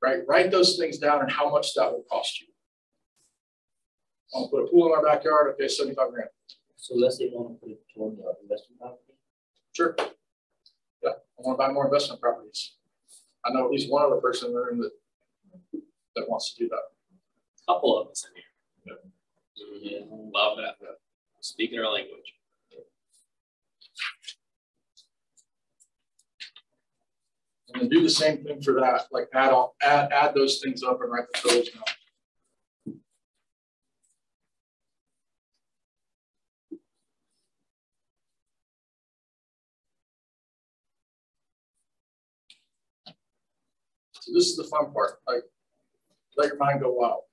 Speaker 2: right? Write those things down and how much that will cost you. I want to put a pool in my backyard. Okay, 75 grand.
Speaker 9: So let's say you want to put it toward the investment property.
Speaker 2: Sure. Yeah, I want to buy more investment properties. I know at least one other person in the room that wants to do that.
Speaker 1: A couple of us in here. Yeah. Love that. Speaking our language.
Speaker 2: And then do the same thing for that. Like add those things up and write the totals down. So this is the fun part. Like, let your mind go wild.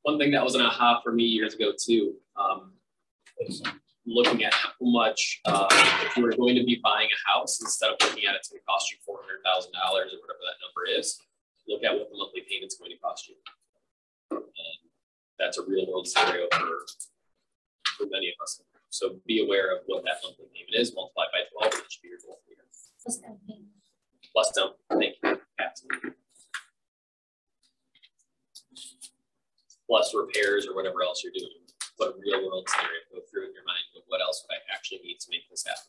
Speaker 1: One thing that was an aha for me years ago too, looking at how much, if you were going to be buying a house, instead of looking at it's going to cost you $400,000 or whatever that number is, look at what the monthly payment's going to cost you. That's a real world scenario for many of us. So be aware of what that monthly payment is, multiplied by 12, and that should be your goal for your year. Plus down. Thank you. Absolutely. Plus repairs or whatever else you're doing. But a real world scenario, go through it actually need to make this happen.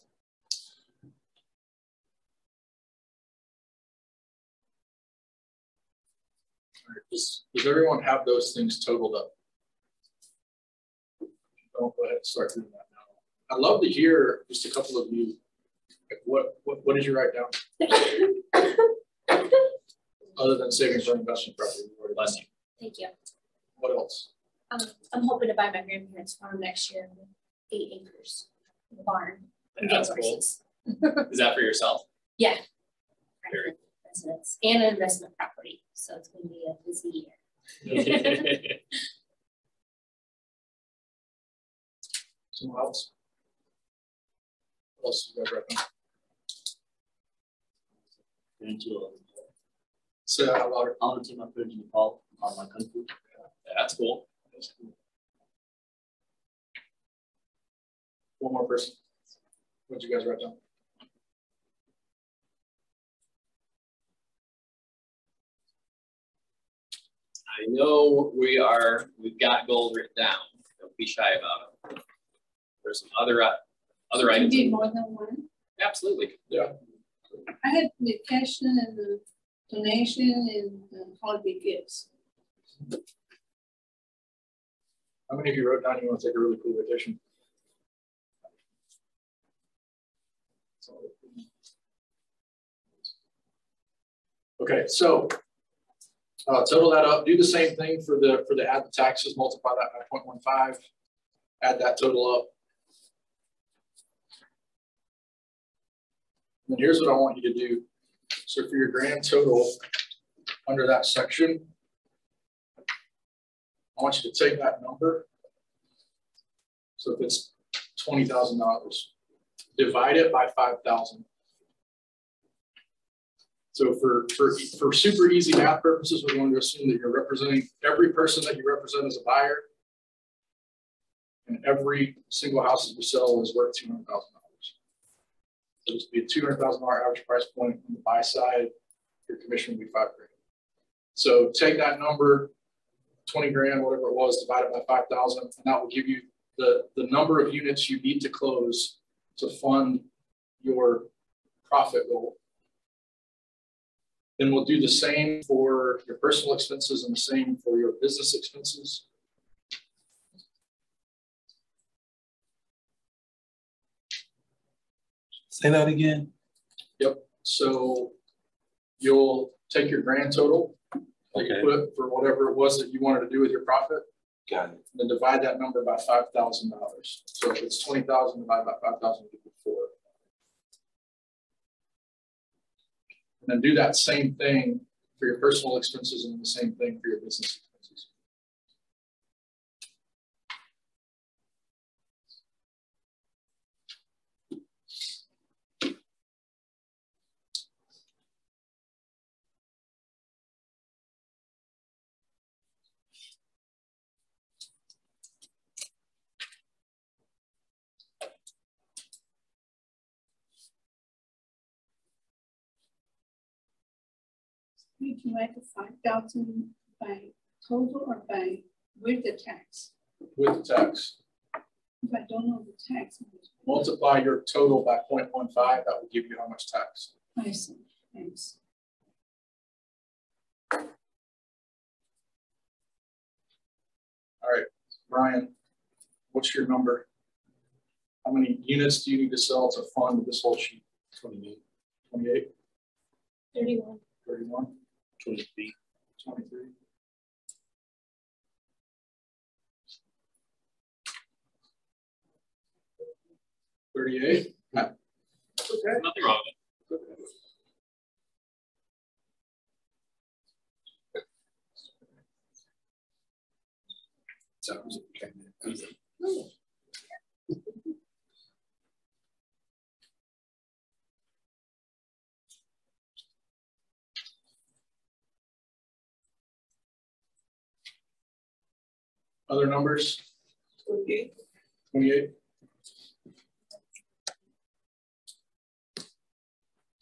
Speaker 2: All right, does everyone have those things totaled up? Don't go ahead and start doing that now. I'd love to hear just a couple of you. Like what did you write down? Other than saving for investment property.
Speaker 1: Bless you.
Speaker 3: Thank you.
Speaker 2: What else?
Speaker 3: I'm hoping to buy my grandparents' farm next year, 8 acres, barn. And
Speaker 1: That's
Speaker 3: get
Speaker 1: cool.
Speaker 3: horses.
Speaker 1: Is that for yourself?
Speaker 3: Yeah.
Speaker 1: Very
Speaker 3: Residents and an investment property, so it's going to be a busy year.
Speaker 2: Someone else? What else you guys recommend? Say that out loud.
Speaker 9: I want to take my parents to Nepal on my country.
Speaker 1: That's cool.
Speaker 2: That's cool. One more person. What did you guys write down?
Speaker 1: I know we've got goals written down. Don't be shy about them. There's some other items.
Speaker 10: You did more than one.
Speaker 1: Absolutely.
Speaker 2: Yeah.
Speaker 10: I had the cash and the donation and the holiday gifts.
Speaker 2: How many of you wrote down you want to take a really cool vacation? Okay, so total that up. Do the same thing for the add the taxes. Multiply that by 0.15. Add that total up. And then here's what I want you to do. So for your grand total under that section, I want you to take that number. So if it's $20,000, divide it by 5,000. So for super easy math purposes, we're going to assume that you're representing every person that you represent as a buyer, and every single house that you sell is worth $200,000. So this would be a $200,000 average price point on the buy side. Your commission would be $5 grand. So take that number, 20 grand, whatever it was, divide it by 5,000, and that will give you the number of units you need to close to fund your profit goal. Then we'll do the same for your personal expenses and the same for your business expenses.
Speaker 8: Say that again.
Speaker 2: Yep. So you'll take your grand total that you put for whatever it was that you wanted to do with your profit.
Speaker 8: Got it.
Speaker 2: And then divide that number by $5,000. So if it's 20,000 divided by 5,000, you get 4. And then do that same thing for your personal expenses and the same thing for your business expenses.
Speaker 10: Would you like a 5,000 by total or by with the tax?
Speaker 2: With the tax.
Speaker 10: If I don't know the tax.
Speaker 2: Multiply your total by 0.15, that will give you how much tax.
Speaker 10: I see. Thanks.
Speaker 2: All right, Brian, what's your number? How many units do you need to sell to fund this whole sheet? 28. 28?
Speaker 3: 31.
Speaker 2: 31?
Speaker 9: 23.
Speaker 2: 23. $38. Okay.
Speaker 1: Nothing wrong with it.
Speaker 2: Sounds okay. Other numbers? 28. 28.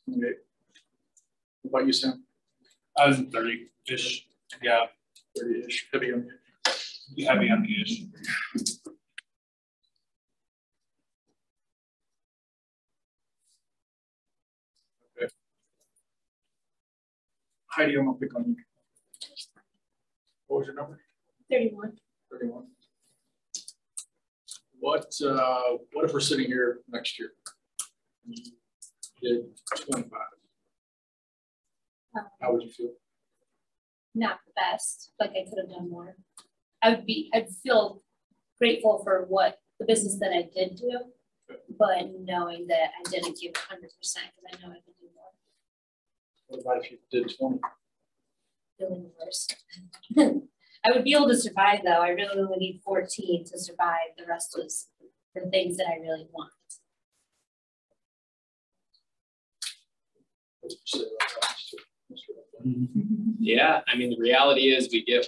Speaker 2: 28. What about you, Sam?
Speaker 5: I was in 30-ish. Yeah.
Speaker 2: 30-ish. Heavy on
Speaker 5: Heavy on the ish.
Speaker 2: Heidi, I'm gonna pick on you. What was your number?
Speaker 3: 31.
Speaker 2: 31. What if we're sitting here next year? You did 25. How would you feel?
Speaker 3: Not the best, like I could have done more. I'd feel grateful for what the business that I did do, but knowing that I didn't give 100% because I know I could do more.
Speaker 2: What about if you did 20?
Speaker 3: Feeling worse. I would be able to survive though. I really only need 14 to survive. The rest was the things that I really want.
Speaker 1: Yeah, I mean, the reality is we get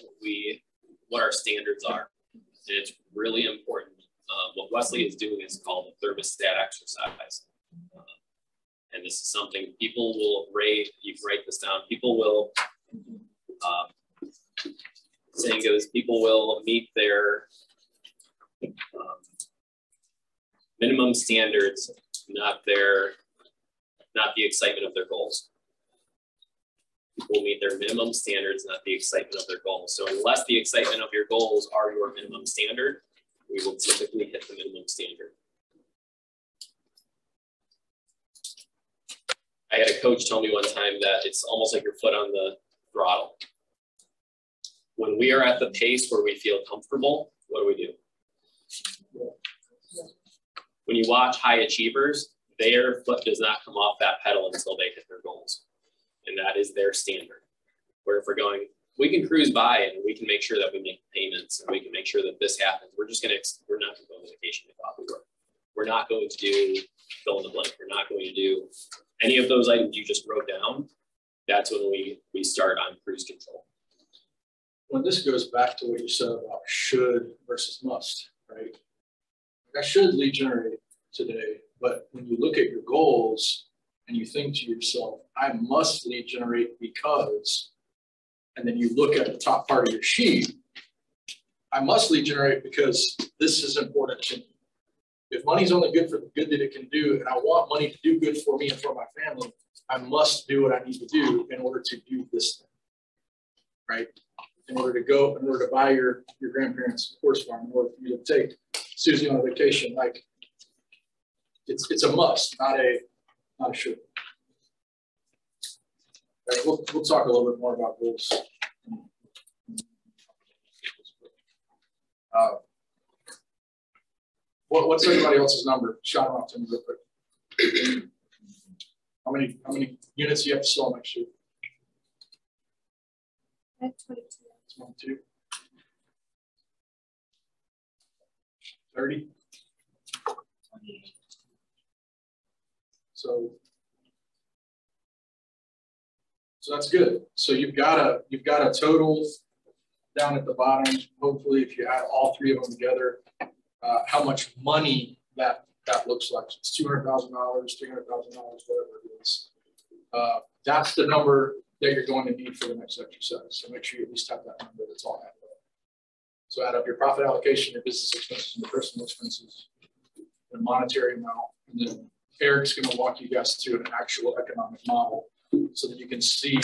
Speaker 1: what our standards are. And it's really important. What Wesley is doing is called the thermostat exercise. And this is something people will rate, you can write this down, people will, saying goes, people will meet their minimum standards, not the excitement of their goals. People meet their minimum standards, not the excitement of their goals. So unless the excitement of your goals are your minimum standard, we will typically hit the minimum standard. I had a coach tell me one time that it's almost like your foot on the throttle. When we are at the pace where we feel comfortable, what do? When you watch high achievers, their foot does not come off that pedal until they hit their goals. And that is their standard. Where if we're going, we can cruise by and we can make sure that we make payments and we can make sure that this happens. We're not going to go on vacation we thought we were. We're not going to do fill in the blank. We're not going to do any of those items you just wrote down. That's when we start on cruise control.
Speaker 2: Well, this goes back to what you said about should versus must, right? I should lead generate today, but when you look at your goals and you think to yourself, I must lead generate because, and then you look at the top part of your sheet, I must lead generate because this is important to me. If money's only good for the good that it can do, and I want money to do good for me and for my family, I must do what I need to do in order to do this thing, right? In order to buy your grandparents' horse farm, in order for you to take Susie on a vacation, like it's a must, not a should. Right, we'll talk a little bit more about goals. What's everybody else's number? Shout them out to me real quick. How many units do you have to sell next year?
Speaker 3: I have 22.
Speaker 2: 22. 30.
Speaker 3: 28.
Speaker 2: So that's good. So you've got a total down at the bottom. Hopefully, if you add all three of them together, how much money that looks like. It's $200,000, $300,000, whatever it is. That's the number that you're going to need for the next exercise. So make sure you at least have that number that's all added up. So add up your profit allocation, your business expenses, and your personal expenses, the monetary amount, and then Eric's going to walk you guys through an actual economic model so that you can see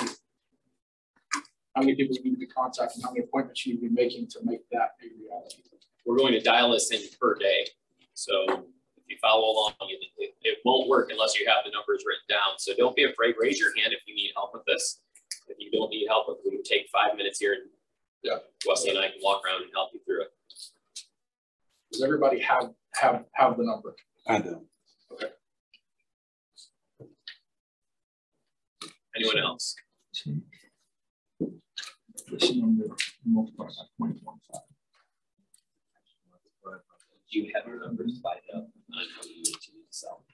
Speaker 2: how many people you need to be contacting, how many appointments you need to be making to make that a reality.
Speaker 1: We're going to dial this in per day. So if you follow along, it won't work unless you have the numbers written down. So don't be afraid, raise your hand if you need help with this. If you don't need help with it, we can take 5 minutes here and Wesley and I can walk around and help you through it.
Speaker 2: Does everybody have the number?
Speaker 8: I do.
Speaker 2: Okay.
Speaker 1: Anyone else?
Speaker 2: This number multiplied by 0.15.
Speaker 1: Do you have your numbers lined up on how you need to sell?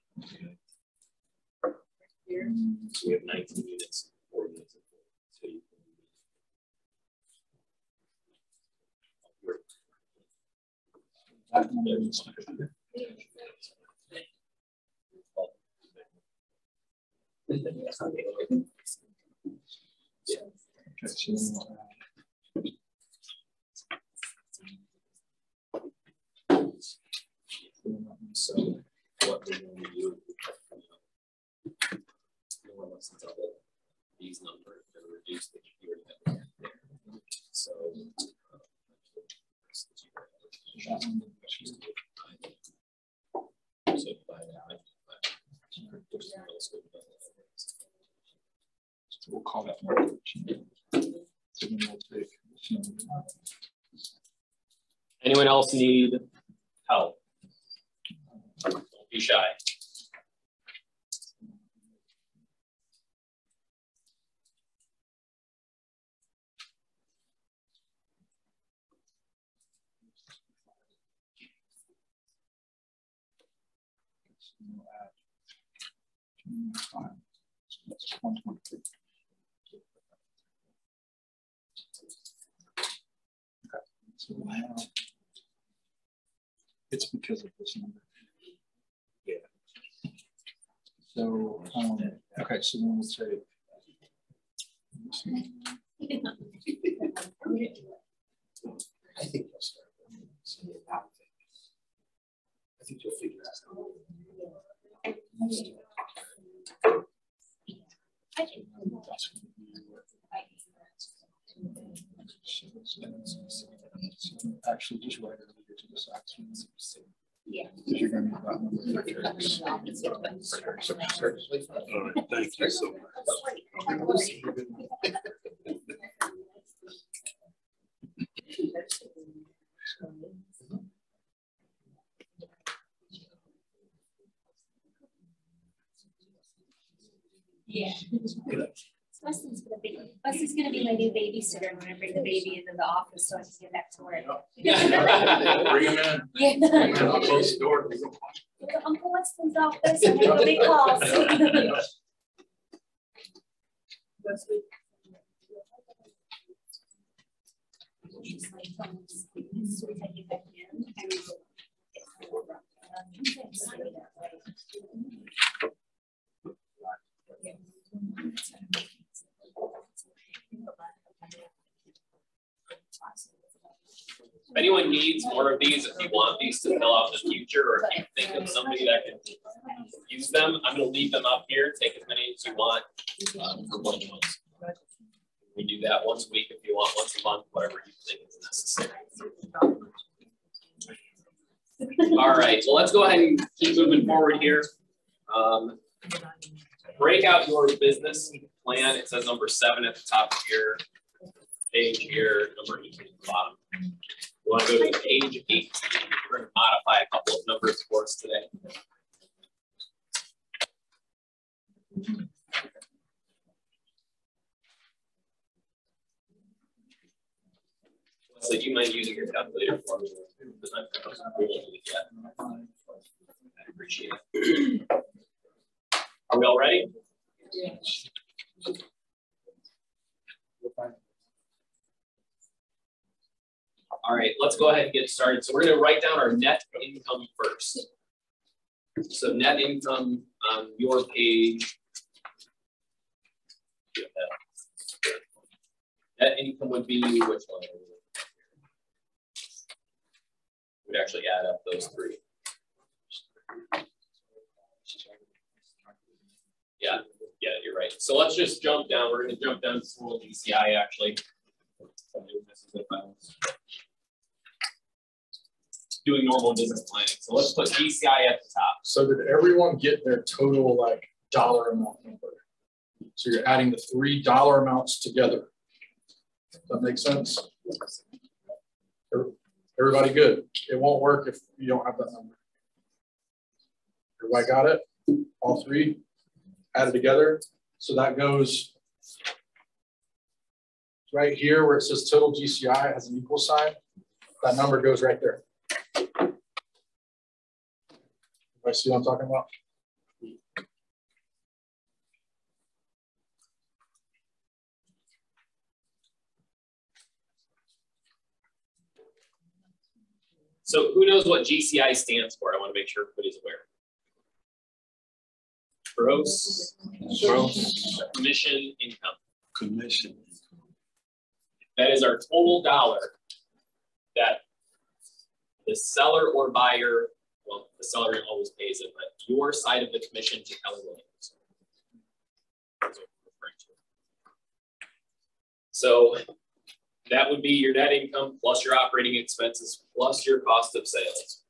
Speaker 7: Here.
Speaker 1: So we have 19 units, 4 units. So you So what we're going to do, no one wants to double these numbers. They're reduce the computer that we have there. So,
Speaker 2: we'll call that market. So then we'll take,
Speaker 1: anyone else need help? Don't be shy.
Speaker 2: That's 123. Okay, so we'll have, it's because of this number. Yeah. So, okay, so then we'll say,
Speaker 9: I think you'll start. I think you'll figure out.
Speaker 2: Actually, just write it over to the side.
Speaker 3: Yeah.
Speaker 2: Because you're going to need that number.
Speaker 8: All right, thank you so much.
Speaker 3: Yeah. Wesley's gonna be my new babysitter when I bring the baby into the office so I can get back to work.
Speaker 2: Bring him in.
Speaker 3: Yeah.
Speaker 2: Bring him in. I'll close the door.
Speaker 3: Go to Uncle Wesley's office and make a big calls.
Speaker 10: Wesley.
Speaker 3: She's like, so we take it back in.
Speaker 1: If anyone needs more of these, if you want these to fill out in the future, or if you think of somebody that can use them, I'm going to leave them up here. Take as many as you want for 1 month. We do that once a week if you want, once a month, whatever you think is necessary. All right, so let's go ahead and keep moving forward here. Break out your business plan. It says number 7 at the top of your page here, number 18 at the bottom. We want to go to page 18. We're going to modify a couple of numbers for us today. So do you mind using your calculator for me? We won't do it yet. I appreciate it. Are we all ready?
Speaker 10: Yeah.
Speaker 1: All right, let's go ahead and get started. So we're going to write down our net income first. So net income on your page. Net income would be which one? We'd actually add up those 3. Yeah, you're right. So let's just jump down. We're going to jump down to a little DCI actually. Doing normal business planning. So let's put DCI at the top.
Speaker 2: So did everyone get their total like dollar amount number? So you're adding the 3 dollar amounts together. Does that make sense? Everybody good? It won't work if you don't have that number. Everybody got it? All 3 added together. So that goes right here where it says total GCI has an equal sign. That number goes right there. Everybody see what I'm talking about?
Speaker 1: So who knows what GCI stands for? I want to make sure everybody's aware. Gross commission income.
Speaker 8: Commission.
Speaker 1: That is our total dollar that the seller or buyer, well, the seller always pays it, but your side of the commission to Keller Williams. So that would be your net income plus your operating expenses plus your cost of sales.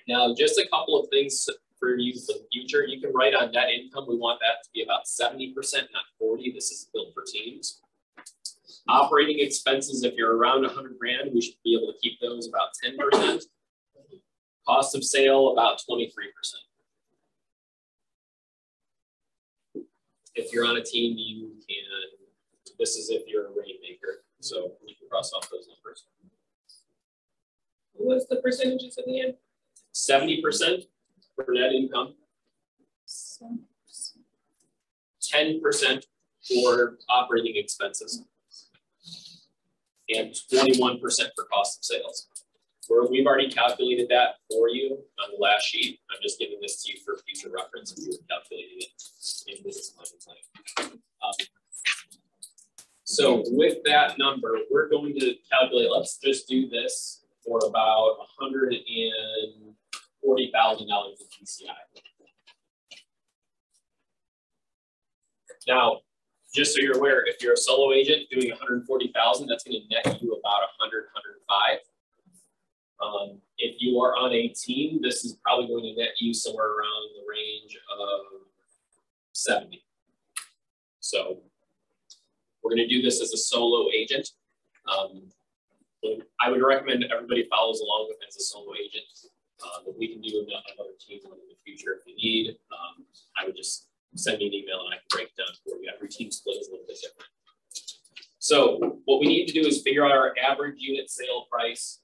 Speaker 1: Now, just a couple of things for you for the future. You can write on net income. We want that to be about 70%, not 40. This is built for teams. Operating expenses, if you're around 100 grand, we should be able to keep those about 10%. Cost of sale, about 23%. If you're on a team, you can, this is if you're a rainmaker. So we can cross off those numbers.
Speaker 11: What's the percentages at the end?
Speaker 1: 70% for net income. 10% for operating expenses. And 21% for cost of sales. We've already calculated that for you on the last sheet. I'm just giving this to you for future reference if you're calculating it in business plan. So with that number, we're going to calculate, let's just do this for about $140,000 in PCI. Now, just so you're aware, if you're a solo agent doing 140,000, that's going to net you about 100, 105. If you are on a team, this is probably going to net you somewhere around the range of 70. So we're going to do this as a solo agent. I would recommend everybody follows along with it as a solo agent, but we can do another team one in the future if you need. I would just send me an email and I can break it down for you. Every team split is a little bit different. So what we need to do is figure out our average unit sale price.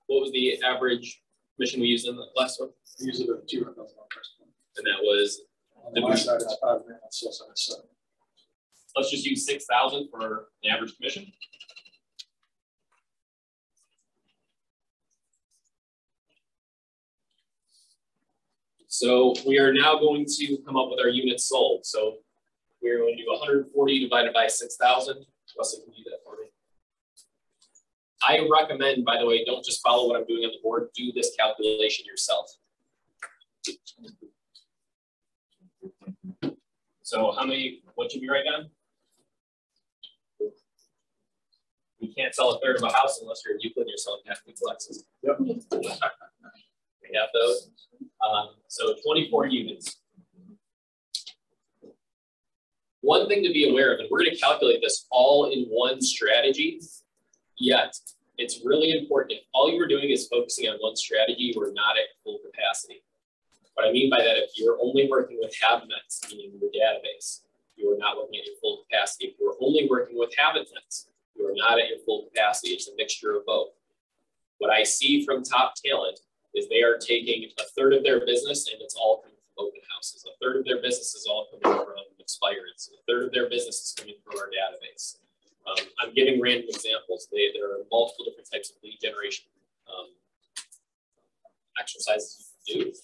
Speaker 1: What was the average commission we used in the last one?
Speaker 2: We use it at $200,000 price point.
Speaker 1: And that was
Speaker 2: on the buy side, it's 5 grand, on the sell side, it's 7.
Speaker 1: Let's just use 6,000 for the average commission. So we are now going to come up with our units sold. So we're going to do 140 divided by 6,000. Wesley, can you do that for me? I recommend, by the way, don't just follow what I'm doing on the board. Do this calculation yourself. So how many, what should we write down? You can't sell a third of a house unless you're in Euclid and you're selling half duplexes.
Speaker 2: Yep.
Speaker 1: We have those. So 24 units. One thing to be aware of, and we're going to calculate this all in one strategy, yet it's really important. If all you were doing is focusing on one strategy, we're not at full capacity. What I mean by that, if you're only working with have-nots, meaning your database, you are not working at your full capacity. If you're only working with have-nots, you are not at your full capacity. It's a mixture of both. What I see from top talent is they are taking a third of their business and it's all coming from open houses. A third of their business is all coming from expireds. A third of their business is coming from our database. I'm giving random examples. There are multiple different types of lead generation exercises you can do.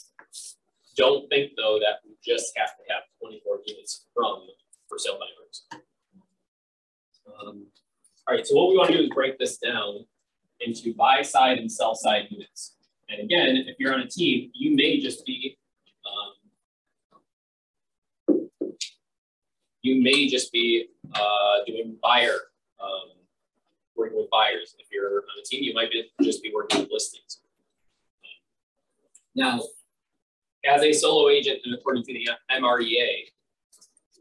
Speaker 1: Don't think though that we just have to have 24 units from for sale by owners. All right, so what we want to do is break this down into buy side and sell side units. And again, if you're on a team, you may just be doing buyer, working with buyers. If you're on a team, you might just be working with listings. Now, as a solo agent and according to the MREA,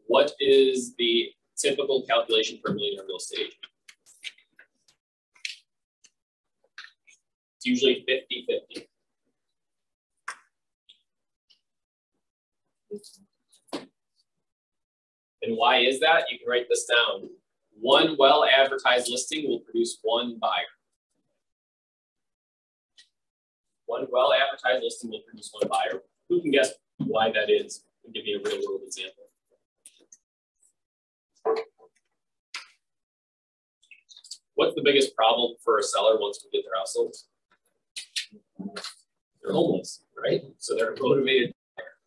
Speaker 1: what is the typical calculation for a millionaire real estate agent? It's usually 50-50. And why is that? You can write this down. One well-advertised listing will produce one buyer. One well-advertised listing will produce one buyer. Who can guess why that is? I'll give you a real-world example. What's the biggest problem for a seller once we get their house sold? They're homeless, right? So they're a motivated buyer.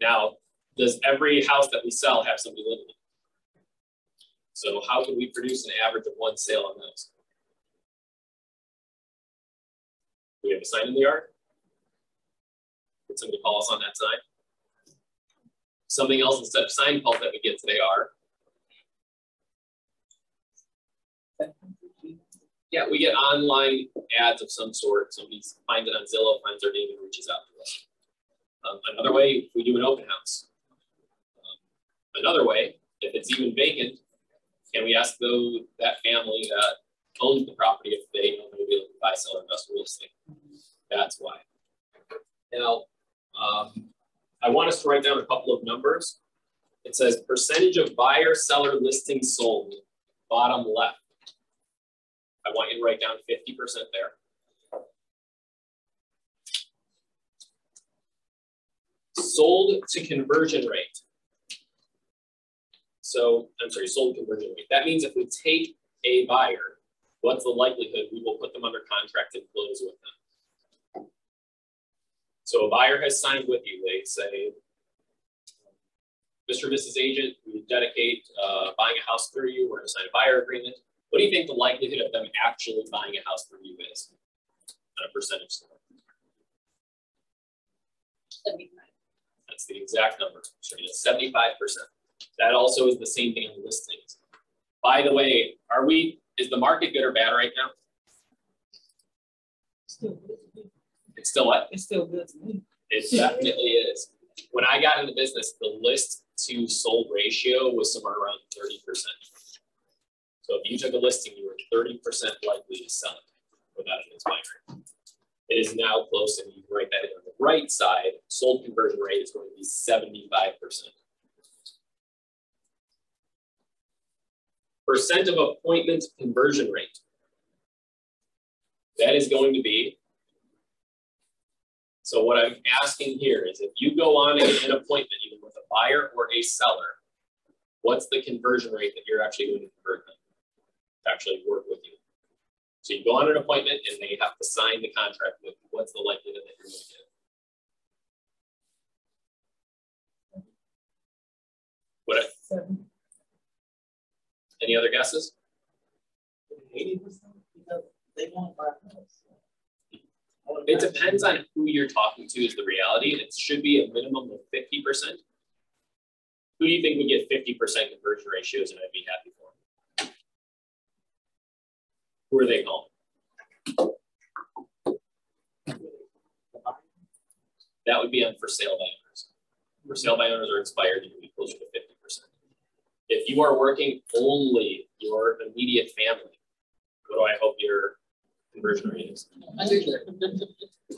Speaker 1: Now, does every house that we sell have somebody living in it? So how can we produce an average of one sale on those? Do we have a sign in the yard? Did somebody call us on that sign? Something else instead of sign calls that we get today are Yeah, we get online ads of some sort. Somebody finds it on Zillow, finds our name, and reaches out to us. Another way, we do an open house. Another way, if it's even vacant, can we ask that family that owns the property if they know maybe able to buy, sell, or invest real estate? That's why. Now, I want us to write down a couple of numbers. It says percentage of buyer-seller listings sold, bottom left. I want you to write down 50% there. Sold to conversion rate. So, I'm sorry, sold conversion rate. That means if we take a buyer, what's the likelihood we will put them under contract and close with them? So a buyer has signed with you. They say, Mr. and Mrs. Agent, we dedicate buying a house through you. We're going to sign a buyer agreement. What do you think the likelihood of them actually buying a house through you is on a percentage score?
Speaker 7: 75.
Speaker 1: That's the exact number. So it's 75%. That also is the same thing on listings. By the way, is the market good or bad right now?
Speaker 4: Still good to me.
Speaker 1: It's still what?
Speaker 4: It's still good to me.
Speaker 1: It definitely is. When I got into business, the list to sold ratio was somewhere around 30%. So if you took a listing, you were 30% likely to sell it without an expiry. It is now close, and you can write that in on the right side. Sold conversion rate is going to be 75%. Percent of appointment conversion rate. That is going to be, so what I'm asking here is if you go on an appointment, either with a buyer or a seller, what's the conversion rate that you're actually going to convert them to actually work with you? So you go on an appointment and they have to sign the contract with you. What's the likelihood that you're going to get? What?
Speaker 4: 7.
Speaker 1: Any other guesses?
Speaker 4: 80%, because they want to buy a house.
Speaker 1: It depends on who you're talking to is the reality. It should be a minimum of 50%. Who do you think would get 50% conversion ratios and I'd be happy for them? Who are they calling? That would be on for sale by owners. For sale by owners or expired, you would be closer to 50%. If you are working only your immediate family, what do I hope your conversion rate is?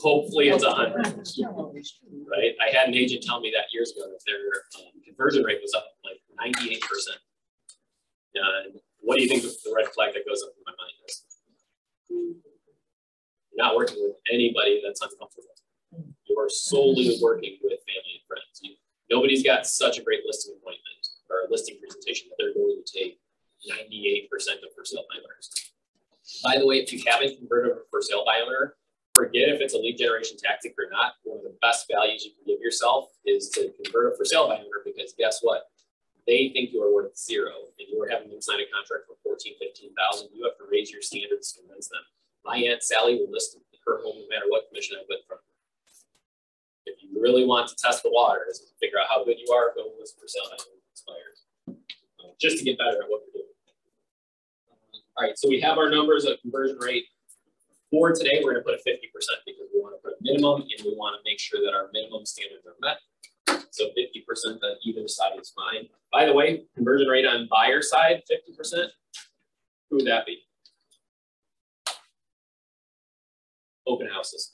Speaker 1: Hopefully it's 100, right? I had an agent tell me that years ago that their conversion rate was up like 98%. And what do you think the red flag that goes up in my mind is? You're not working with anybody that's uncomfortable. You are solely working with family and friends. Nobody's got such a great listing appointment or a listing presentation that they're going to take 98% of for sale by owners. By the way, if you haven't converted a for sale by owner, forget if it's a lead generation tactic or not. One of the best values you can give yourself is to convert a for sale by owner, because guess what? They think you are worth zero and you are having them sign a contract for $14,000, $15,000. You have to raise your standards to convince them. My Aunt Sally will list her home no matter what commission I put in front of her. If you really want to test the waters and figure out how good you are, go list for sale by owner expires. Just to get better at what you're doing. All right, so we have our numbers of conversion rate. For today, we're going to put a 50% because we want to put a minimum and we want to make sure that our minimum standards are met. So 50% on either side is fine. By the way, conversion rate on buyer side, 50%. Who would that be? Open houses.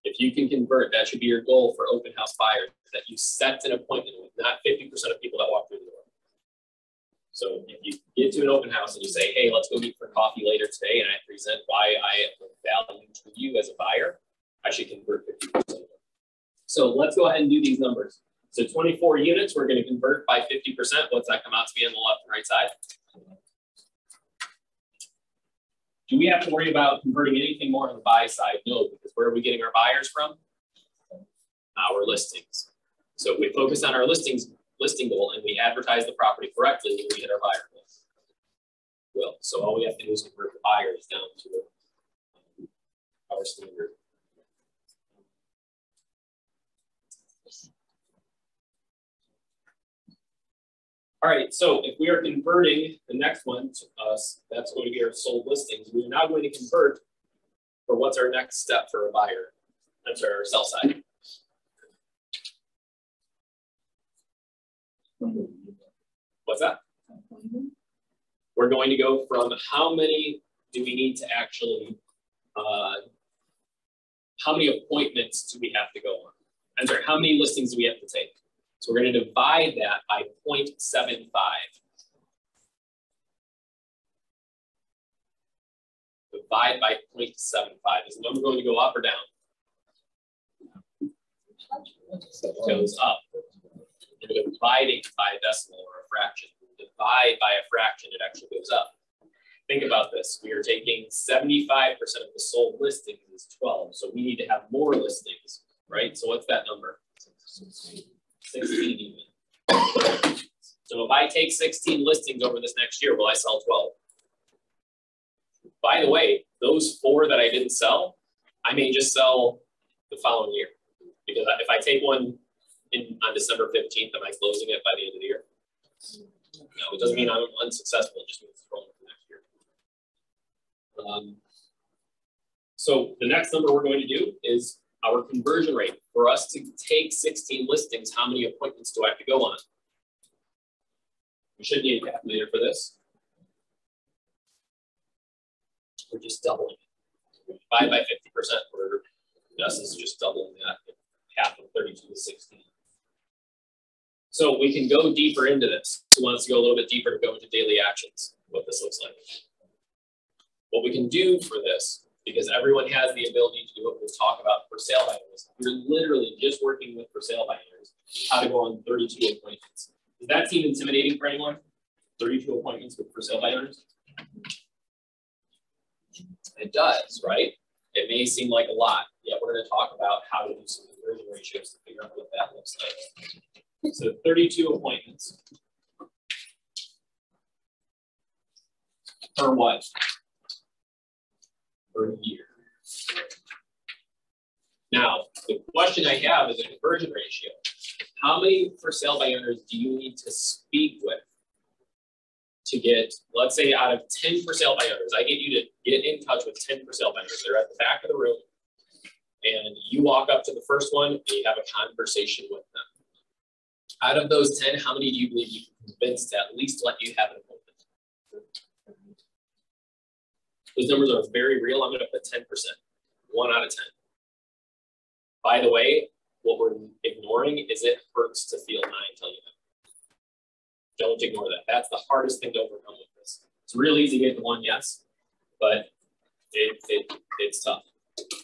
Speaker 1: If you can convert, that should be your goal for open house buyers, that you set an appointment with not 50% of people that walk through the door. So if you get to an open house and you say, hey, let's go meet for coffee later today, and I present why I am value to you as a buyer, I should convert 50% of them. So let's go ahead and do these numbers. So 24 units, we're going to convert by 50%. What's that come out to be on the left and right side? Do we have to worry about converting anything more on the buy side? No, because where are we getting our buyers from? Our listings. So if we focus on our listing goal and we advertise the property correctly, we hit our buyer goal. Well, so all we have to do is convert the buyers down to our standard. All All right, so if we are converting the next one to us, that's going to be our sold listings. We're now going to convert for what's our next step for a buyer. That's our sell side. What's that? We're going to go from how many do we need to actually, how many appointments do we have to go on? I'm sorry, how many listings do we have to take? So we're going to divide that by 0.75. Divide by 0.75. Is the number going to go up or down? It goes up. And we're dividing by a decimal or a fraction. Divide by a fraction, it actually goes up. Think about this. We are taking 75% of the sold listings is 12. So we need to have more listings, right? So what's that number? 16 even. So if I take 16 listings over this next year, will I sell 12? By the way, those 4 that I didn't sell, I may just sell the following year. Because if I take one on December 15th, am I closing it by the end of the year? No, it doesn't mean I'm unsuccessful, it just means it's rolling for next year. So the next number we're going to do is our conversion rate. For us to take 16 listings, how many appointments do I have to go on? We should need a calculator for this. We're just doubling it. Divide by 50%, this is just doubling that. Half of 32 is 16. So we can go deeper into this. Who wants to go a little bit deeper to go into daily actions, what this looks like? What we can do for this, because everyone has the ability to do what we'll talk about for sale by owners. We're literally just working with for sale by owners, how to go on 32 appointments. Does that seem intimidating for anyone? 32 appointments with for sale by owners? It does, right? It may seem like a lot, yet we're going to talk about how to do some conversion ratios to figure out what that looks like. So 32 appointments. Per what? Per year. Now, the question I have is a conversion ratio. How many for sale by owners do you need to speak with to get, let's say out of 10 for sale by owners, I get you to get in touch with 10 for sale by owners. They're at the back of the room and you walk up to the first one and you have a conversation with them. Out of those 10, how many do you believe you can convince to at least let you have an appointment? Those numbers are very real. I'm going to put 10%, 1 out of 10. By the way, what we're ignoring is it hurts to feel 9 until you have. Don't ignore that. That's the hardest thing to overcome with this. It's really easy to get the 1 yes, but it's tough.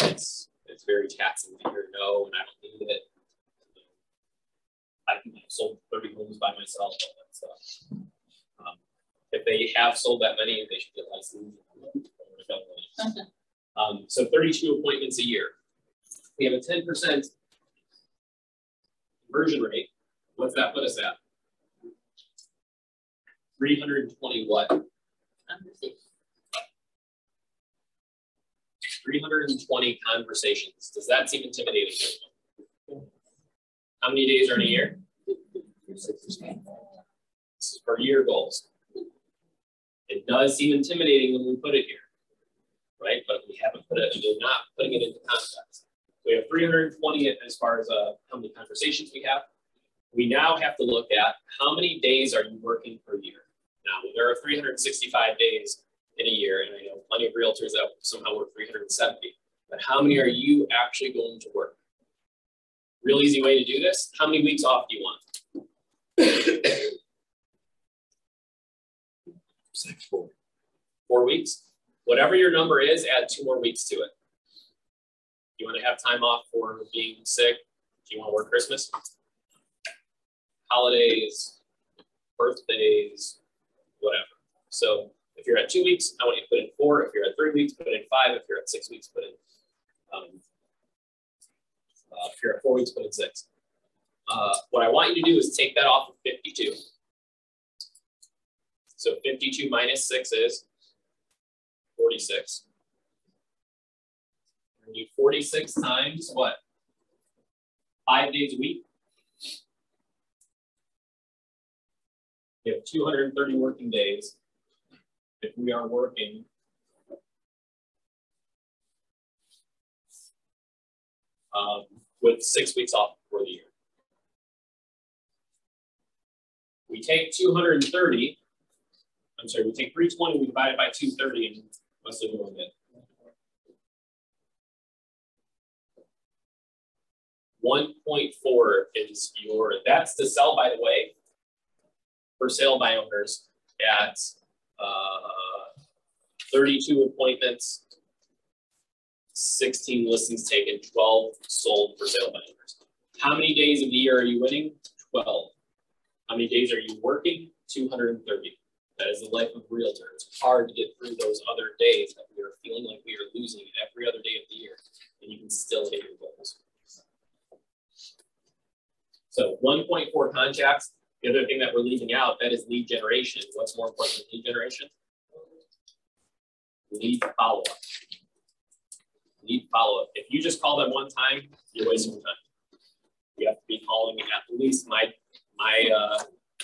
Speaker 1: It's very taxing to hear no, and I don't need it. I've sold 30 homes by myself, all that stuff. If they have sold that many, they should get licensed. So 32 appointments a year. We have a 10% conversion rate. What's that put us at? 320 what? 320 conversations. Does that seem intimidating? How many days are in a year? This is per year goals. It does seem intimidating when we put it here, right? But we haven't put it, we're not putting it into context. We have 320 as far as how many conversations we have. We now have to look at how many days are you working per year. Now, there are 365 days in a year, and I know plenty of realtors that somehow work 370, but how many are you actually going to work? Real easy way to do this. How many weeks off do you want? 4 weeks. Whatever your number is, add 2 more weeks to it. You want to have time off for being sick? Do you want to work Christmas? Holidays, birthdays, whatever. So if you're at 2 weeks, I want you to put in 4. If you're at 3 weeks, put in 5. If you're at 6 weeks, put in if you're at 4 weeks, put in 6. What I want you to do is take that off of 52. So 52 minus 6 is 46. And do 46 times what? 5 days a week. We have 230 working days. If we are working with 6 weeks off for the year. We take 230, I'm sorry, we take 320, we divide it by 230, and Wesley will get 1.4 is that's the sell, by the way, for sale by owners at 32 appointments, 16 listings taken, 12 sold for sale by owners. How many days of the year are you winning? 12. How many days are you working? 230. That is the life of a realtor. It's hard to get through those other days that we are feeling like we are losing every other day of the year, and you can still hit your goals. So 1.4 contacts. The other thing that we're leaving out, that is lead generation. What's more important than lead generation? Lead follow-up. Lead follow-up. If you just call them one time, you're wasting your time. You have to be calling at least my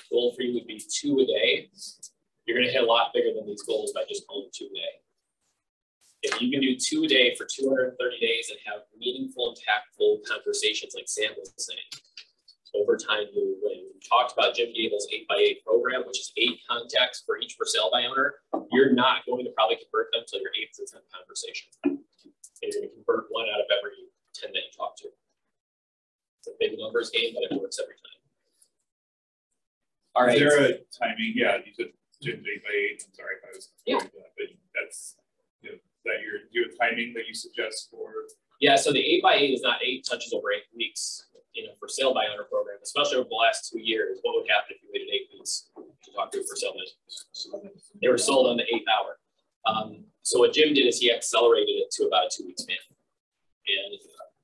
Speaker 1: goal for you would be 2 a day. You're going to hit a lot bigger than these goals by just calling 2 a day. If you can do 2 a day for 230 days and have meaningful, impactful conversations like Sam was saying, over time you will win. We talked about Jim Gable's 8x8 program, which is 8 contacts for each for sale by owner. You're not going to probably convert them until your 8th or 10th conversation. And you're going to convert 1 out of every 10 that you talk to. It's a big numbers game, but it works every time. All right.
Speaker 5: Is there a timing? Yeah, you said Jim's 8x8. I'm sorry if I was.
Speaker 1: Yeah.
Speaker 5: But that's, that you have timing that you suggest for.
Speaker 1: Yeah, so the 8x8 is not 8 touches over 8 weeks. For sale by owner program, especially over the last 2 years, what would happen if you waited 8 weeks to talk to a for sale business? They were sold on the 8th hour. So what Jim did is he accelerated it to about a 2-week span. And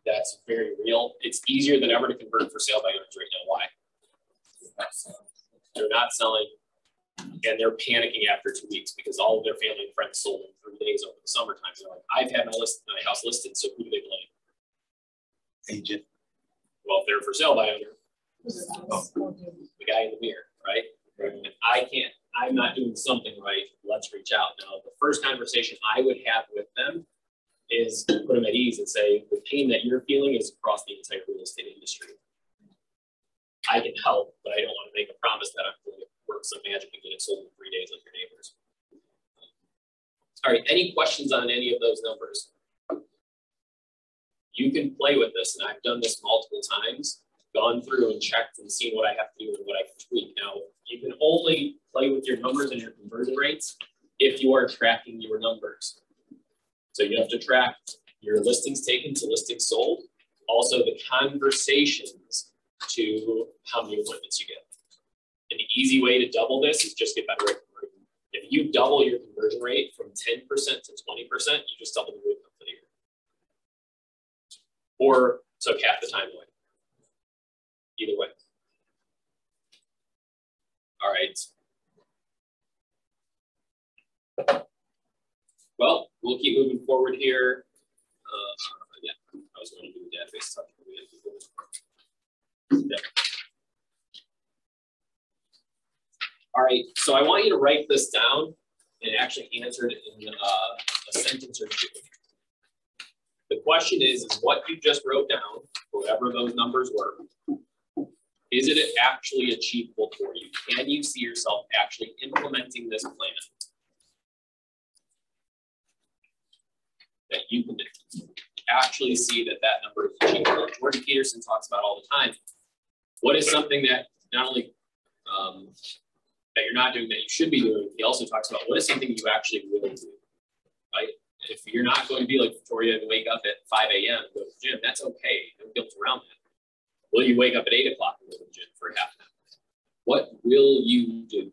Speaker 1: that's very real. It's easier than ever to convert for sale by owners right now. Why? They're not selling, and they're panicking after 2 weeks because all of their family and friends sold in 3 days over the summertime. They're like, I've had my house listed, so who do they blame?
Speaker 8: Agent.
Speaker 1: Well, if they're for sale by owner, the guy in the mirror, right? And I'm not doing something right, let's reach out. Now, the first conversation I would have with them is put them at ease and say, the pain that you're feeling is across the entire real estate industry. I can help, but I don't want to make a promise that I'm going to work some magic and get it sold in 3 days like your neighbors. All right, any questions on any of those numbers? You can play with this, and I've done this multiple times, gone through and checked and seen what I have to do and what I can tweak. Now, you can only play with your numbers and your conversion rates if you are tracking your numbers. So you have to track your listings taken to listings sold, also the conversations to how many appointments you get. And the easy way to double this is just get better at converting. If you double your conversion rate from 10% to 20%, you just double the income for the year. Or took half the time away. Either way. All right. Well, we'll keep moving forward here. Yeah, I was going to do the database stuff. Yeah. All right, so I want you to write this down and actually answer it in a sentence or two. The question is what you just wrote down, whatever those numbers were, is it actually achievable for you? Can you see yourself actually implementing this plan? That you can actually see that that number is achievable. Jordan Peterson talks about all the time. What is something that not only that you're not doing that you should be doing, he also talks about what is something you actually will do, right? If you're not going to be like Victoria and wake up at 5 a.m. and go to the gym, that's okay. No guilt around that. Will you wake up at 8 o'clock and go to the gym for half an hour? What will you do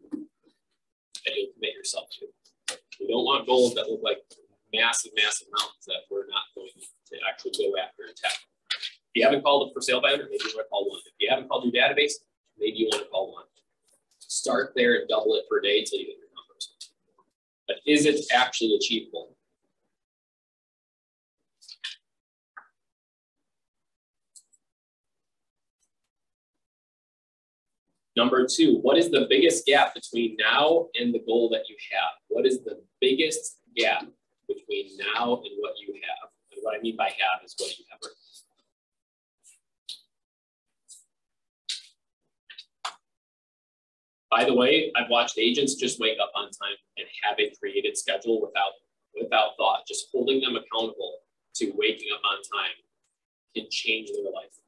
Speaker 1: that you'll commit yourself to? We don't want goals that look like massive, massive mountains that we're not going to actually go after and tackle. If you haven't called it for sale by owner, maybe you want to call one. If you haven't called your database, maybe you want to call one. Start there and double it per day until you get your numbers. But is it actually achievable? Number 2, what is the biggest gap between now and the goal that you have? What is the biggest gap between now and what you have? And what I mean by have is what you have. By the way, I've watched agents just wake up on time and have a created schedule without thought. Just holding them accountable to waking up on time can change their life.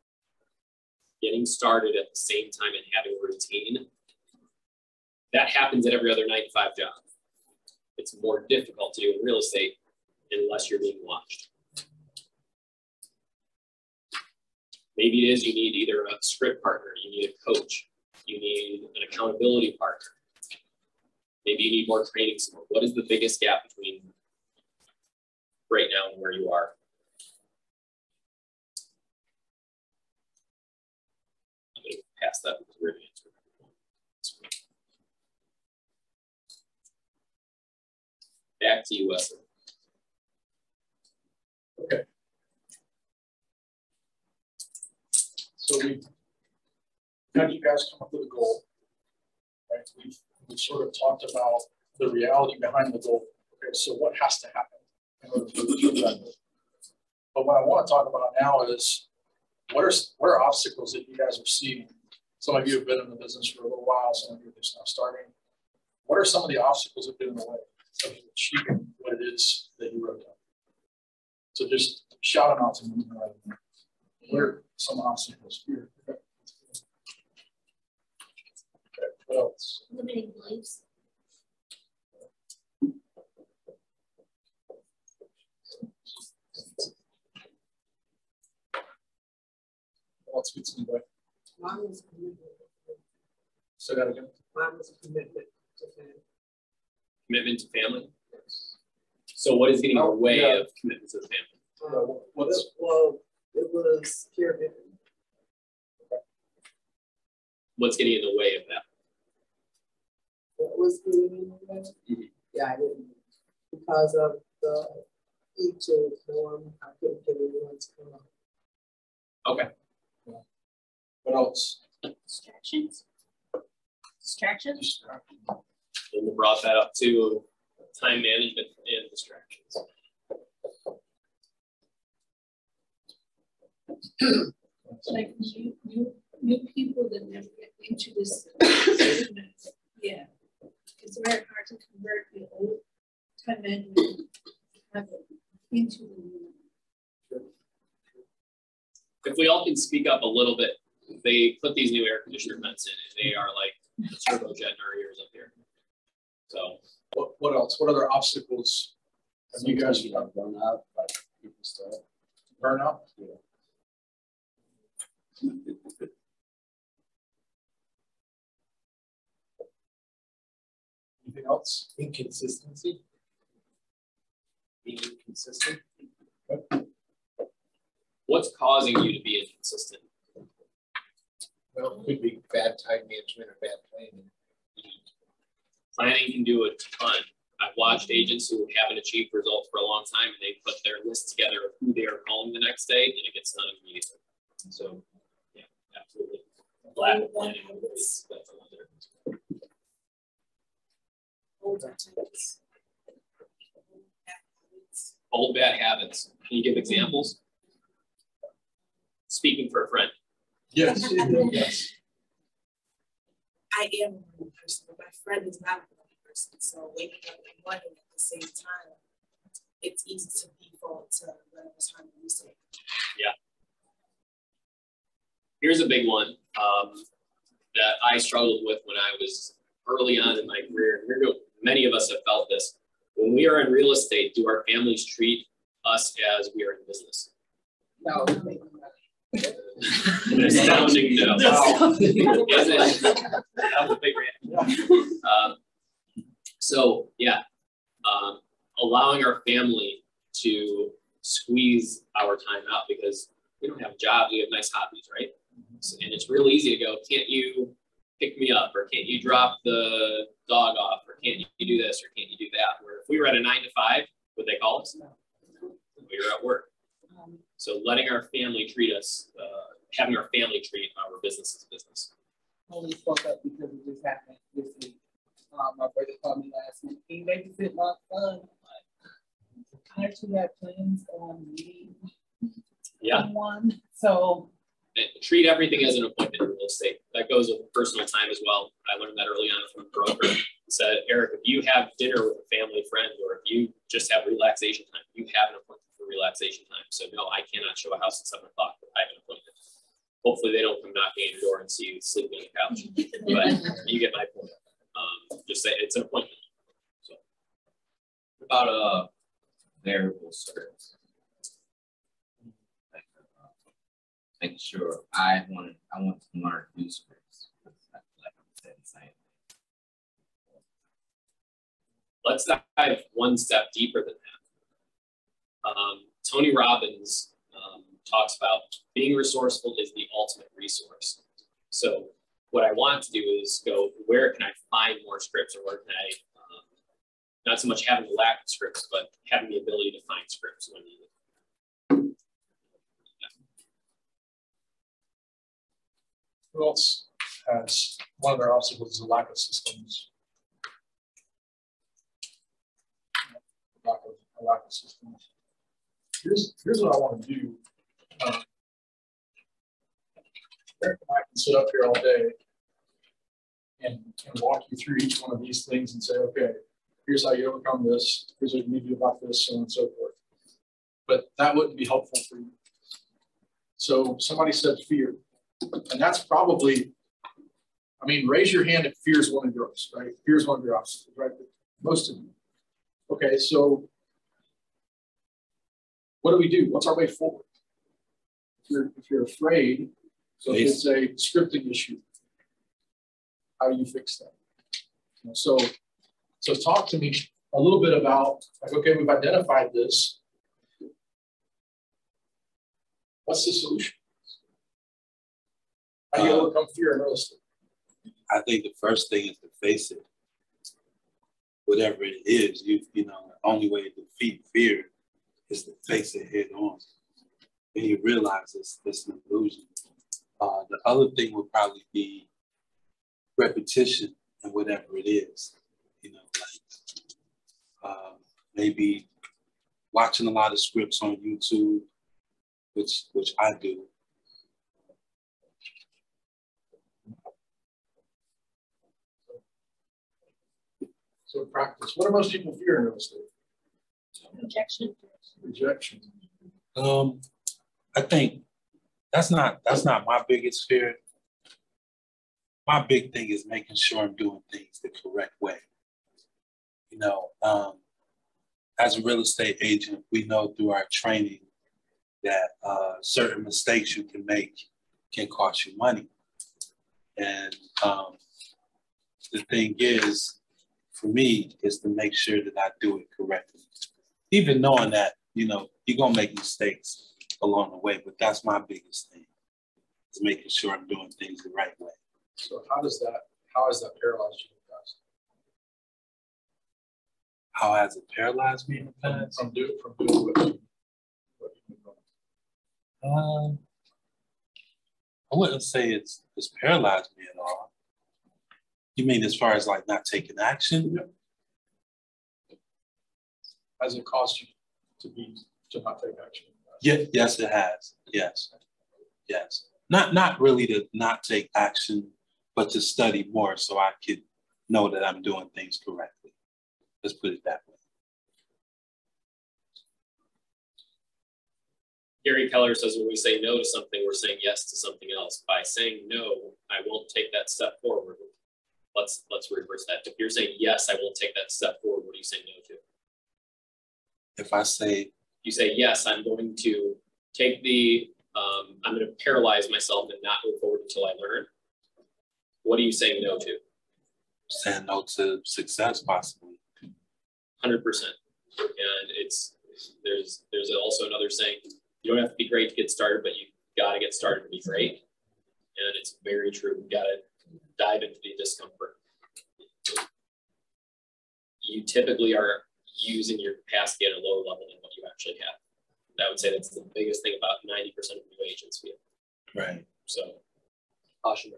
Speaker 1: Getting started at the same time and having a routine, that happens at every other 9-to-5 job. It's more difficult to do in real estate unless you're being watched. Maybe it is you need either a script partner, you need a coach, you need an accountability partner. Maybe you need more training support. What is the biggest gap between right now and where you are? I'm going to pass that with the answer. Back to you, Wesley.
Speaker 2: Okay. So we've had you guys come up with a goal, right? We've sort of talked about the reality behind the goal. Okay, so what has to happen in order to achieve that goal? But what I want to talk about now is what are obstacles that you guys are seeing? Some of you have been in the business for a little while, some of you are just now starting. What are some of the obstacles that have been in the way of achieving what it is that you wrote down? So just shout them out to me. What are some obstacles here? Okay. What else?
Speaker 3: Limiting beliefs.
Speaker 2: What else gets in the way?
Speaker 6: Mine was commitment.
Speaker 2: Say that again.
Speaker 6: Mine was commitment to family.
Speaker 1: Commitment to family? So what is getting in the way of commitment to the family?
Speaker 6: Well, it was caregiving.
Speaker 1: What's getting in the way of that?
Speaker 6: What was getting in the way?
Speaker 1: Mm-hmm.
Speaker 6: Yeah, I didn't. Because of the each of form, I couldn't get anyone to come up.
Speaker 1: Okay.
Speaker 2: What else?
Speaker 3: Distractions. Distractions.
Speaker 1: And we brought that up to time management and distractions.
Speaker 10: Like new people that never get into this. Yeah, it's very hard to convert the old time management into the new.
Speaker 1: If we all can speak up a little bit, they put these new air conditioner vents in and they are like turbojet in our ears up here. So
Speaker 2: what else? What other obstacles have you guys got?
Speaker 9: Burnout, like people start.
Speaker 2: Burnout?
Speaker 9: Yeah.
Speaker 2: Anything else?
Speaker 9: Inconsistency. Being inconsistent.
Speaker 1: what's causing you to be inconsistent?
Speaker 9: Well, it could be bad time management or bad planning.
Speaker 1: Planning can do a ton. I've watched agents who haven't achieved results for a long time, and they put their list together of who they are calling the next day, and it gets done immediately. So, yeah, absolutely. Lack of planning, that's another. Old bad habits. Can you give examples? Speaking for a friend.
Speaker 2: Yes. Yes.
Speaker 11: I am a morning person, but my friend is not a morning person. So waking up in the morning at the same time, it's easy to default to whatever time you say.
Speaker 1: Yeah. Here's a big one that I struggled with when I was early on in my career. Many of us have felt this. When we are in real estate, do our families treat us as we are in business?
Speaker 6: No.
Speaker 1: An astounding no. Wow. That was a big reaction. So yeah, allowing our family to squeeze our time out because we don't have jobs, we have nice hobbies, right? So, and it's real easy to go, can't you pick me up, or can't you drop the dog off, or can't you do this, or can't you do that? Where if we were at a 9 to 5, would they call us? No. We were at work. So letting our family treat us, having our family treat our business as a business.
Speaker 4: only spoke up because it just happened this week. My brother called me last week. He babysit my son. I actually have plans on meeting someone. So
Speaker 1: treat everything as an appointment in real estate. That goes with personal time as well. I learned that early on from a broker. He said, Eric, if you have dinner with a family friend, or if you just have relaxation time, you have an appointment for relaxation time. So no, I cannot show a house at 7 o'clock, but I have an appointment. Hopefully they don't come knocking at your door and see you sleeping on the couch, but you get my point. Just say it's an appointment. So
Speaker 12: about variable service. Making sure I want to learn new scripts. Like I'm saying, the same thing.
Speaker 1: Let's dive one step deeper than that. Tony Robbins talks about being resourceful is the ultimate resource. So what I want to do is go, where can I find more scripts, or where can I, not so much having the lack of scripts, but having the ability to find scripts when needed.
Speaker 2: Who else has, one of their obstacles is a lack of systems? A lack of systems. Here's what I want to do. Eric and I can sit up here all day and walk you through each one of these things and say, okay, here's how you overcome this, here's what you need to do about this, so on and so forth. But that wouldn't be helpful for you. So somebody said fear. And that's probably, I mean, raise your hand if fear is one of yours, right? Fear is one of your obstacles, right? Most of you. Okay, so what do we do? What's our way forward? If you're afraid, so if it's a scripting issue, how do you fix that? So talk to me a little bit about, like, okay, we've identified this. What's the solution? How do you overcome fear in real estate?
Speaker 8: I think the first thing is to face it. Whatever it is, you know, the only way to defeat fear is to face it head on. And you realize it's an illusion. The other thing would probably be repetition and whatever it is. You know, like maybe watching a lot of scripts on YouTube, which I do.
Speaker 2: So practice. What do most people fear in real estate?
Speaker 3: Rejection.
Speaker 2: Rejection.
Speaker 8: I think that's not my biggest fear. My big thing is making sure I'm doing things the correct way. You know, as a real estate agent, we know through our training that certain mistakes you can make can cost you money. And the thing is, for me, is to make sure that I do it correctly. Even knowing that, you know, you're gonna make mistakes along the way, but that's my biggest thing, is making sure I'm doing things the right way.
Speaker 2: So how has that paralyzed you in the past?
Speaker 8: How has it paralyzed me in the past?
Speaker 2: From doing what you've done?
Speaker 8: I wouldn't say it's paralyzed me at all. You mean as far as like not taking action?
Speaker 2: Yeah. Has it caused you to not take action?
Speaker 8: Yeah, yes, it has. Yes. Not really to not take action, but to study more so I could know that I'm doing things correctly. Let's put it that way.
Speaker 1: Gary Keller says when we say no to something, we're saying yes to something else. By saying no, I won't take that step forward. Let's reverse that. If you're saying yes, I will take that step forward, what do you say no to?
Speaker 8: If I say,
Speaker 1: you say yes, I'm going to take I'm going to paralyze myself and not move forward until I learn. What are you saying no to?
Speaker 8: Saying no to success, possibly.
Speaker 1: 100%. And there's also another saying, you don't have to be great to get started, but you got to get started to be great. And it's very true. You got to dive into the discomfort. You typically are using your capacity at a lower level than what you actually have. I would say that's the biggest thing about 90% of new agents feel.
Speaker 8: Right.
Speaker 1: So, caution.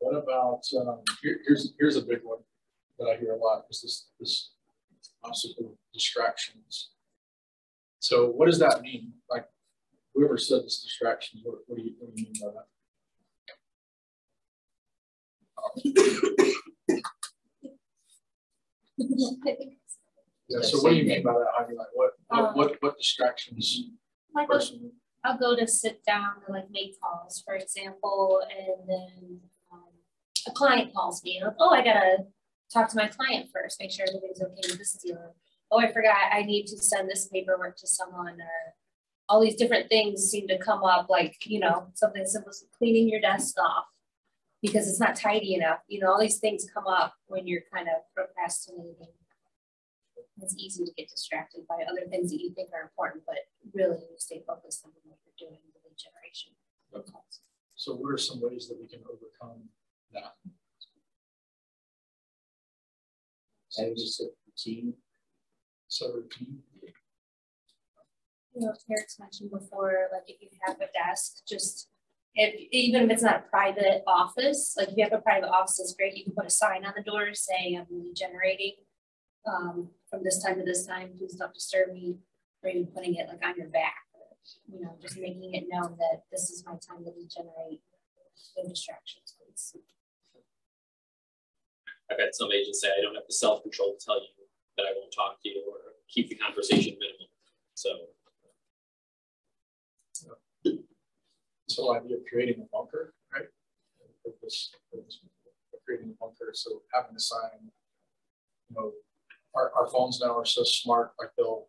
Speaker 2: What about, here's a big one that I hear a lot, is this obstacle of distractions. So what does that mean? Like, whoever said this distractions, what do you mean by that? Yeah, so what do you mean by that? I mean, like, what distractions?
Speaker 3: Like I'll go to sit down to like make calls, for example, and then a client calls me. Like, oh, I gotta talk to my client first, make sure everything's okay with this deal. Oh, I forgot I need to send this paperwork to someone, or all these different things seem to come up, like, you know, something as simple as cleaning your desk off because it's not tidy enough. You know, all these things come up when you're kind of procrastinating. It's easy to get distracted by other things that you think are important, but really you stay focused on what you're doing with lead generation.
Speaker 2: So what are some ways that we can overcome that?
Speaker 9: And just a routine.
Speaker 2: So routine.
Speaker 3: You know, Eric's mentioned before, like if you have a desk, just even if it's not a private office, like if you have a private office, it's great. You can put a sign on the door saying I'm lead generating. From this time to this time, please don't disturb me, or even putting it like on your back, you know, just making it known that this is my time to generate, no distractions, please.
Speaker 1: I've had some agents say I don't have the self-control to tell you that I won't talk to you or keep the conversation minimal. So
Speaker 2: this whole idea of creating a bunker, right? Creating a bunker, so having a sign, you know, our phones now are so smart, like they'll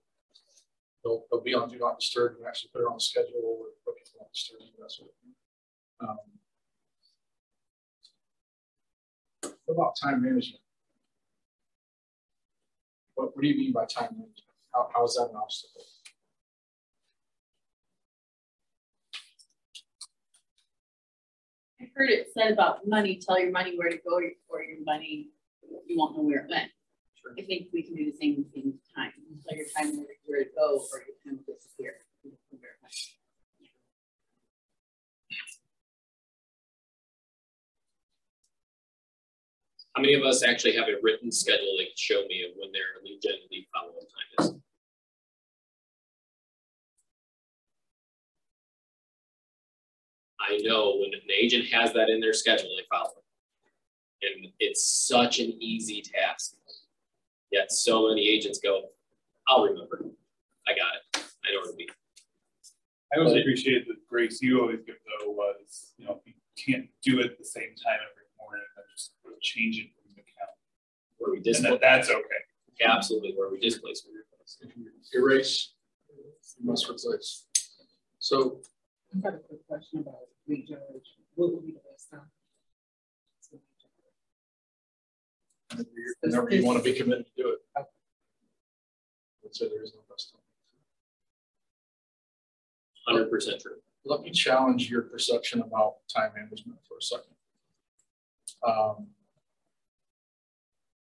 Speaker 2: be on do not disturb and actually put it on the schedule or put it on disturb and that sort of thing. What about time management? What do you mean by time management? How is that an obstacle?
Speaker 7: I heard it said about money, tell your money where to go, or your money, you won't know where it went. Sure. I think we can do the same thing with time. Tell your time where to go, or your time will disappear.
Speaker 1: how many of us actually have a written schedule they can show me of when their lead gen and lead follow-up time is? I know when an agent has that in their schedule, they follow it. And it's such an easy task. Yet so many agents go, I'll remember. I got it. I know where to be.
Speaker 5: I always appreciate the grace you always give, though, was, you know, you can't do it at the same time every morning and just change it from the account.
Speaker 1: Where we displace.
Speaker 5: And that's okay.
Speaker 1: Absolutely, where we displace.
Speaker 2: If you erase, you must replace. So
Speaker 4: I've got a quick question about lead generation. What would be the best time?
Speaker 2: Whenever you want to be committed to do it. Let's say there is no best time.
Speaker 1: 100% true.
Speaker 2: Let me challenge your perception about time management for a second.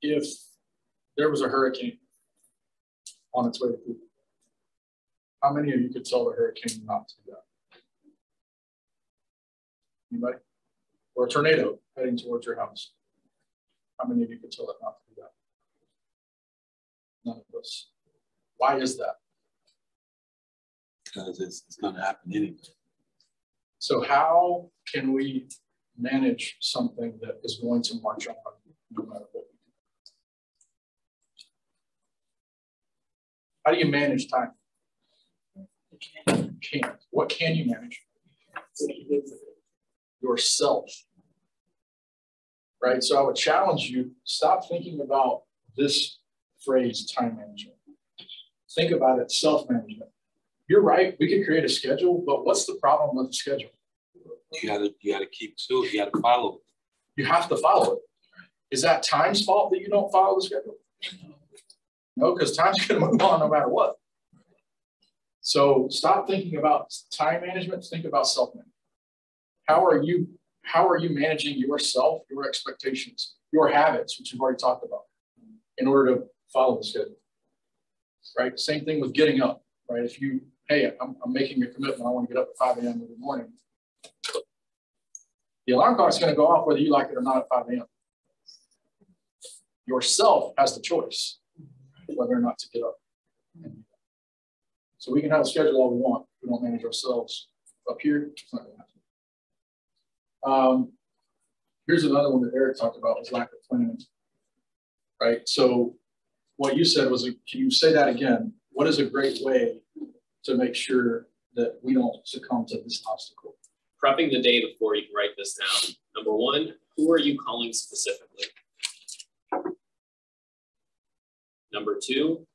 Speaker 2: If there was a hurricane on its way to Cuba, how many of you could tell the hurricane not to do that? Anybody? Or a tornado heading towards your house. How many of you could tell it not to do that? None of us. Why is that?
Speaker 8: Because it's going to happen anyway.
Speaker 2: So how can we manage something that is going to march on no matter what we do? How do you manage time? You can't. What can you manage? Yourself. Right? So I would challenge you, stop thinking about this phrase, time management. Think about it, self-management. You're right, we could create a schedule, but what's the problem with the schedule?
Speaker 8: You gotta keep to it, you gotta follow it.
Speaker 2: You have to follow it. Is that time's fault that you don't follow the schedule? No, because time's gonna move on no matter what. So stop thinking about time management, think about self-management. How are you managing yourself, your expectations, your habits, which we've already talked about, in order to follow the schedule? Right? Same thing with getting up, right? If you, hey, I'm making a commitment, I want to get up at 5 a.m. every morning. The alarm clock is going to go off whether you like it or not at 5 a.m. Yourself has the choice whether or not to get up. So we can have a schedule all we want. We don't manage ourselves up here. It's not going to happen. Here's another one that Eric talked about was lack of planning. Right. So what you said was, can you say that again? What is a great way to make sure that we don't succumb to this obstacle?
Speaker 1: Prepping the day before, you can write this down. Number one, who are you calling specifically? Number two,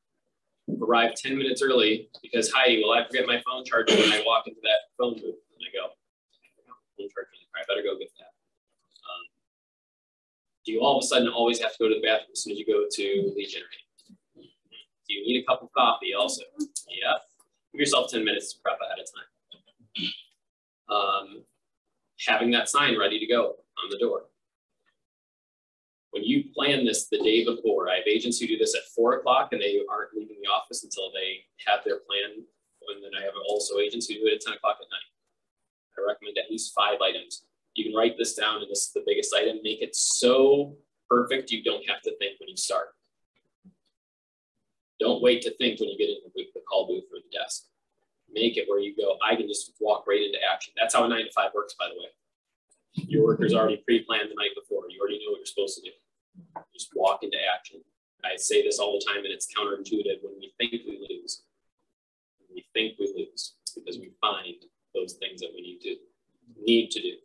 Speaker 1: arrive 10 minutes early because Heidi, will I forget my phone charger when I walk into that phone booth? And I go, phone charger, I better go get that. Do you all of a sudden always have to go to the bathroom as soon as you go to lead generate? Do you need a cup of coffee also? Yeah. Give yourself 10 minutes to prep ahead of time. Having that sign ready to go on the door. When you plan this the day before, I have agents who do this at 4 o'clock and they aren't leaving the office until they have their plan. And then I have also agents who do it at 10 o'clock at night. I recommend at least 5 items. You can write this down, and this is the biggest item. Make it so perfect you don't have to think when you start. Don't wait to think when you get in the call booth or the desk. Make it where you go, I can just walk right into action. That's how a 9 to 5 works, by the way. Your worker's already pre-planned the night before. You already know what you're supposed to do. Just walk into action. I say this all the time, and it's counterintuitive. When we think we lose, because we find those things that we need to do.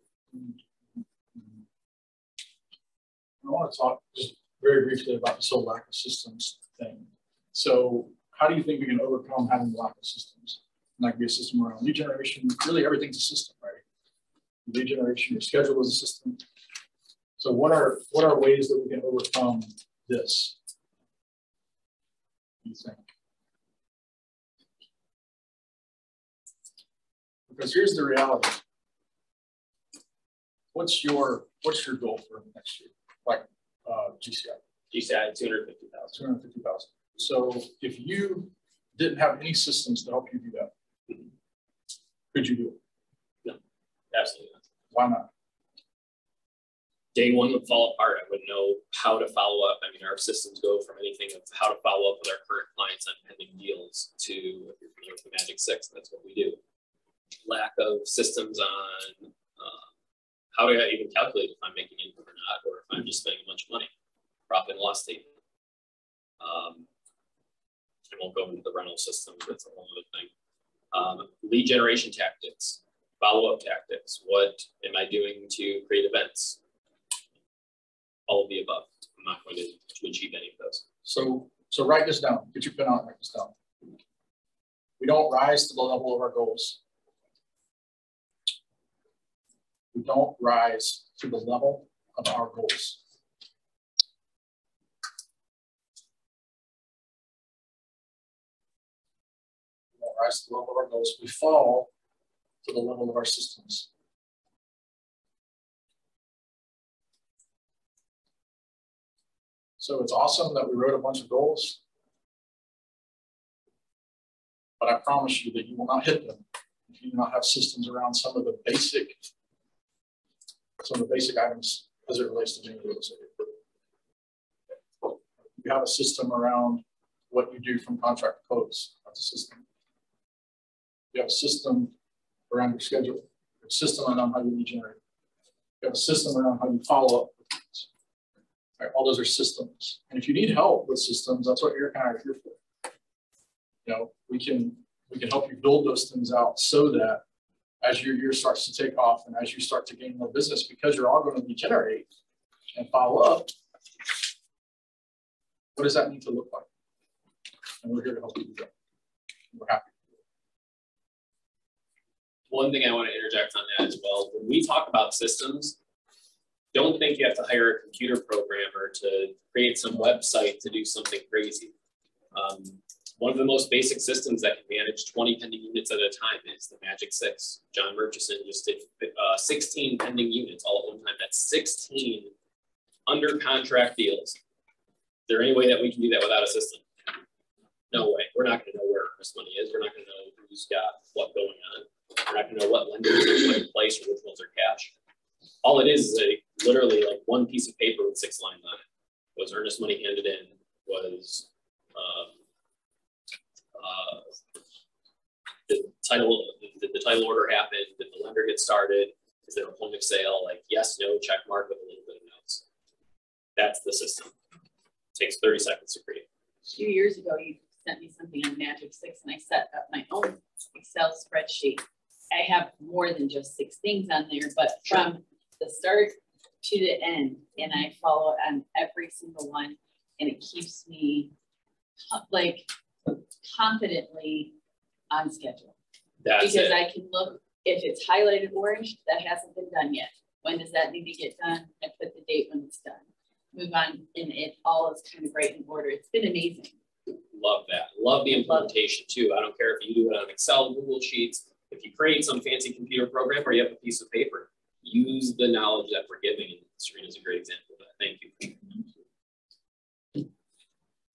Speaker 2: I want to talk just very briefly about this whole lack of systems thing. So how do you think we can overcome having lack of systems? And that could be a system around lead generation. Really everything's a system, right? Lead generation, your schedule is a system. So what are ways that we can overcome this? What do you think? Because here's the reality. What's your goal for next year? Like GCI?
Speaker 1: GCI 250,000.
Speaker 2: 250,000. So if you didn't have any systems to help you do that, could you do it?
Speaker 1: No, absolutely not.
Speaker 2: Why not?
Speaker 1: Day one would fall apart. I wouldn't know how to follow up. I mean, our systems go from anything of how to follow up with our current clients on pending deals to, if you're familiar with the Magic 6, that's what we do. Lack of systems on how do I even calculate if I'm making income or not, or if I'm just spending a bunch of money. Profit and loss statement. I won't go into the rental systems, that's a whole other thing. Lead generation tactics, follow-up tactics. What am I doing to create events? All of the above. I'm not going to achieve any of those.
Speaker 2: So write this down. Get your pen out and write this down. We don't rise to the level of our goals. We don't rise to the level of our goals. We don't rise to the level of our goals. We fall to the level of our systems. So it's awesome that we wrote a bunch of goals, but I promise you that you will not hit them if you do not have systems around some of the basic items as it relates to general real estate. You have a system around what you do from contract to close. That's a system. You have a system around your schedule. You have a system around how you regenerate. You have a system around how you follow up with things. Right, all those are systems. And if you need help with systems, that's what Eric and I are here for. You know, we can help you build those things out so that as your year starts to take off and as you start to gain more business, because you're all going to regenerate and follow up, what does that need to look like? And we're here to help you do that. We're happy.
Speaker 1: One thing I want to interject on that as well, when we talk about systems, don't think you have to hire a computer programmer to create some website to do something crazy. One of the most basic systems that can manage 20 pending units at a time is the Magic 6. John Murchison just did 16 pending units all at one time. That's 16 under contract deals. Is there any way that we can do that without a system? No way. We're not going to know where earnest money is. We're not going to know who's got what going on. We're not going to know what lenders are put in place or which ones are cash. All it is literally like one piece of paper with 6 lines on it. Was earnest money handed in? Was did the title order happen? Did the lender get started? Is there a point of sale? Like yes, no, check mark with a little bit of notes. That's the system. It takes 30 seconds to create.
Speaker 7: A few years ago, you sent me something on Magic 6 and I set up my own Excel spreadsheet. I have more than just 6 things on there, but from the start to the end, and I follow on every single one, and it keeps me like confidently on schedule. Because I can look, if it's highlighted orange, that hasn't been done yet. When does that need to get done? I put the date when it's done. Move on, and it all is kind of right in order. It's been amazing.
Speaker 1: Love that. Love the implementation too. I don't care if you do it on Excel, Google Sheets, if you create some fancy computer program or you have a piece of paper, use the knowledge that we're giving. And Serena is a great example of that. Thank you.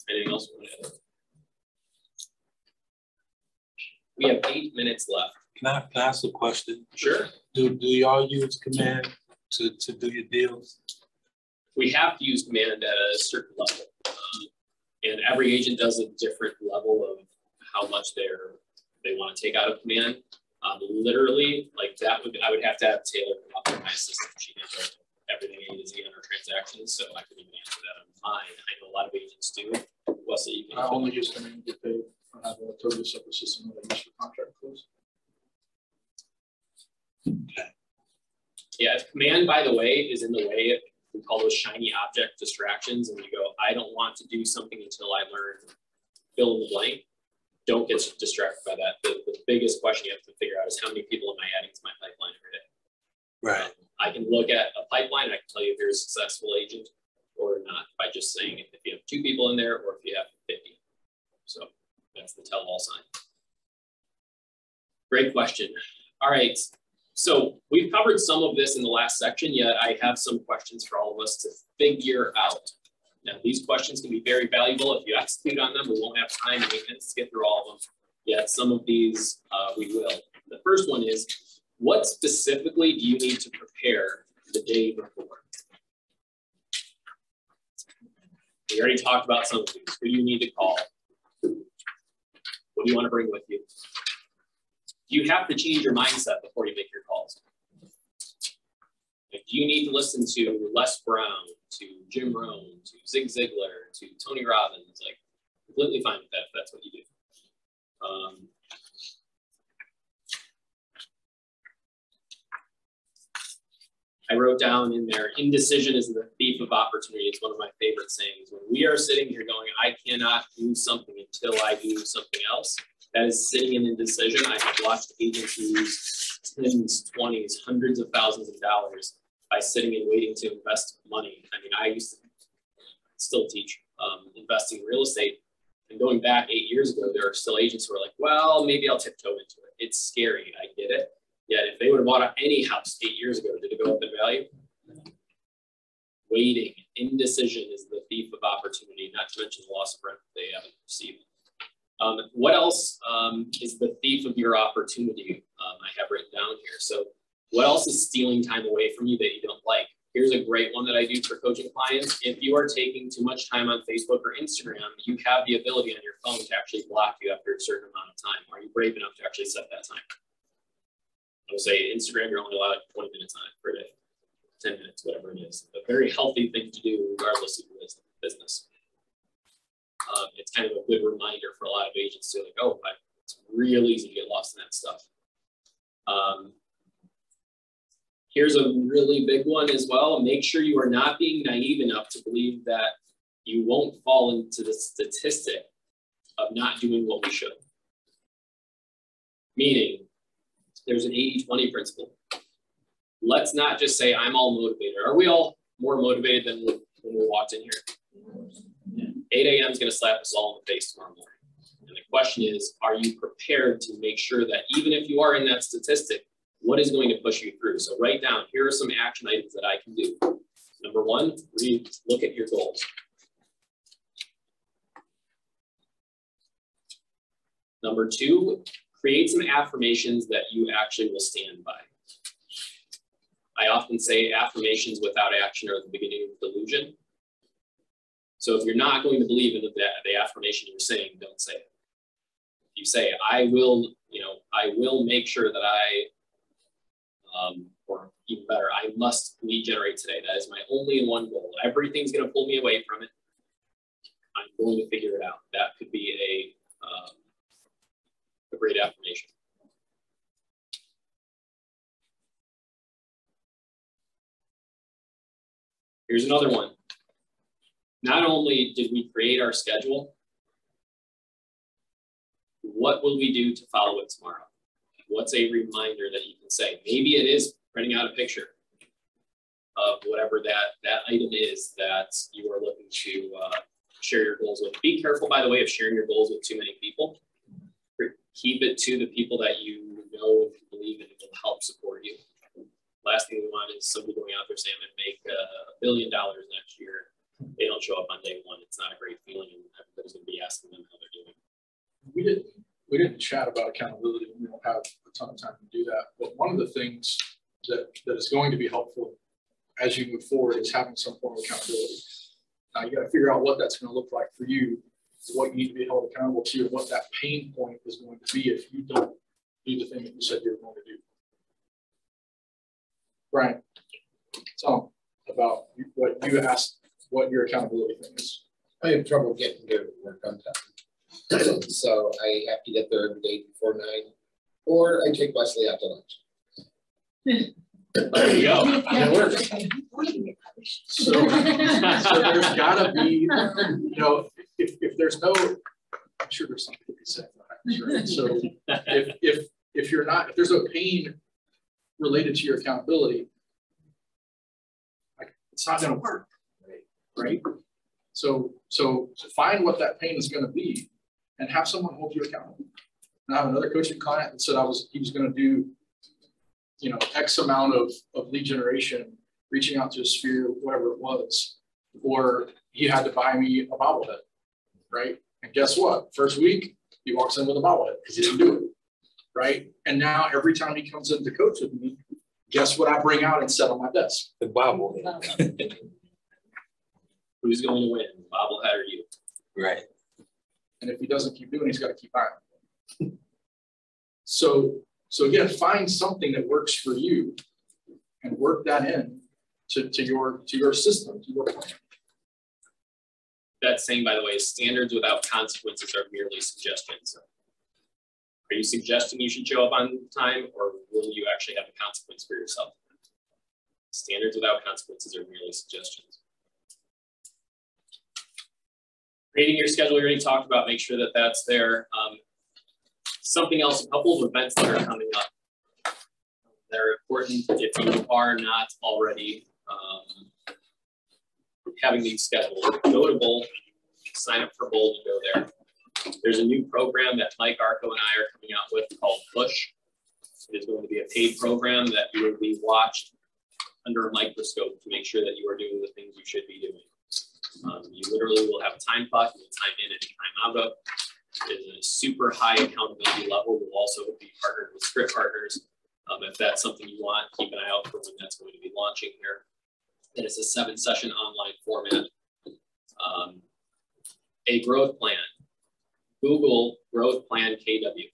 Speaker 1: Anything else? We have 8 minutes left.
Speaker 8: Can I ask a question?
Speaker 1: Sure.
Speaker 8: Do y'all use Command to do your deals?
Speaker 1: We have to use Command at a certain level. And every agent does a different level of how much they want to take out of Command. Literally, like that I would have to have Taylor come up with my assistant. She handles everything A to Z on our transactions, so I couldn't even answer that on mine. I know a lot of agents do. Wesley, you can.
Speaker 2: I only use Command to get paid. I have a totally separate system that I use for contract close.
Speaker 8: Okay.
Speaker 1: Yeah, if Command, by the way, is in the way, we call those shiny object distractions, and you go, I don't want to do something until I learn fill in the blank. Don't get distracted by that. The biggest question you have to figure out is how many people am I adding to my pipeline every day?
Speaker 8: Right.
Speaker 1: I can look at a pipeline, I can tell you if you're a successful agent or not by just saying if you have 2 people in there or if you have 50. So that's the tell-all sign. Great question. All right. So we've covered some of this in the last section, yet I have some questions for all of us to figure out. Now, these questions can be very valuable. If you execute on them, we won't have time and maintenance to get through all of them. Yet some of these we will. The first one is, what specifically do you need to prepare the day before? We already talked about some of these. Who do you need to call? What do you want to bring with you? You have to change your mindset before you make your calls. If you need to listen to Les Brown, to Jim Rohn, to Zig Ziglar, to Tony Robbins, like completely fine with that if that's what you do. I wrote down in there, indecision is the thief of opportunity. It's one of my favorite sayings. When we are sitting here going, I cannot do something until I do something else, that is sitting in indecision. I have watched agents lose tens, 20s, hundreds of thousands of dollars by sitting and waiting to invest money. I mean, I used to still teach investing in real estate. And going back 8 years ago, there are still agents who are like, well, maybe I'll tiptoe into it. It's scary, I get it. Yet if they would have bought any house 8 years ago, did it go up in value? Waiting, indecision is the thief of opportunity, not to mention the loss of rent they haven't received. What else is the thief of your opportunity? I have written down here. So what else is stealing time away from you that you don't like? Here's a great one that I do for coaching clients. If you are taking too much time on Facebook or Instagram, you have the ability on your phone to actually block you after a certain amount of time. Are you brave enough to actually set that time? I would say Instagram, you're only allowed 20 minutes on it per day, 10 minutes, whatever it is. A very healthy thing to do regardless of your business. It's kind of a good reminder for a lot of agents to like, oh, it's real easy to get lost in that stuff. Here's a really big one as well. Make sure you are not being naive enough to believe that you won't fall into the statistic of not doing what we should. Meaning, there's an 80-20 principle. Let's not just say, I'm all motivated. Are we all more motivated than when we walked in here? 8 a.m. is going to slap us all in the face tomorrow morning. And the question is, are you prepared to make sure that even if you are in that statistic, what is going to push you through? So write down, here are some action items that I can do. Number one, look at your goals. Number two, create some affirmations that you actually will stand by. I often say affirmations without action are the beginning of delusion. So if you're not going to believe in the affirmation you're saying, don't say it. If you say, I will, I will make sure that or even better, I must lead generate today. That is my only and one goal. Everything's going to pull me away from it. I'm going to figure it out. That could be a great affirmation. Here's another one. Not only did we create our schedule, what will we do to follow it tomorrow? What's a reminder that you can say? Maybe it is printing out a picture of whatever that item is that you are looking to share your goals with. Be careful, by the way, of sharing your goals with too many people. Keep it to the people that you know and believe in will help support you. Last thing we want is somebody going out there saying, I'm going to make $1 billion next year. They don't show up on day one. It's not a great feeling, and everybody's going to be asking them how they're doing.
Speaker 2: We didn't chat about accountability, and we don't have a ton of time to do that. But one of the things that is going to be helpful as you move forward is having some form of accountability. Now you got to figure out what that's going to look like for you, what you need to be held accountable to, and what that pain point is going to be if you don't do the thing that you said you were going to do. Brian, tell them about what you asked, what your accountability thing is.
Speaker 9: I have trouble getting to work on time. So I have to get there every day before 9, or I take Wesley out to lunch.
Speaker 1: There you go.
Speaker 2: It works. So there's gotta be, if there's no, I'm sure there's something to be said for that, right? So if there's no pain related to your accountability, it's not going to work, right? So find what that pain is going to be, and have someone hold you accountable. And I have another coaching client that said he was going to do, X amount of lead generation, reaching out to a sphere, whatever it was, or he had to buy me a bobblehead, right? And guess what? First week, he walks in with a bobblehead because he didn't do it, right? And now every time he comes in to coach with me, guess what I bring out and set on my desk? The bobblehead.
Speaker 1: Who's going to win, bobblehead or you?
Speaker 8: Right.
Speaker 2: And if he doesn't keep doing it, he's got to keep buying. So again, find something that works for you and work that in to your system, to your plan.
Speaker 1: That saying, by the way, standards without consequences are merely suggestions. Are you suggesting you should show up on time, or will you actually have a consequence for yourself? Standards without consequences are merely suggestions. Creating your schedule, we already talked about, make sure that that's there. Something else, a couple of events that are coming up that are important if you are not already having these scheduled. Go to Bold, sign up for Bold and go there. There's a new program that Mike Arco and I are coming out with called Push. It is going to be a paid program that you will be watched under a microscope to make sure that you are doing the things you should be doing. You literally will have a time clock, you will time in and time out of. It is a super high accountability level. We'll also be partnered with script partners. If that's something you want, keep an eye out for when that's going to be launching here. It is a 7-session online format. A growth plan. Google growth plan KW.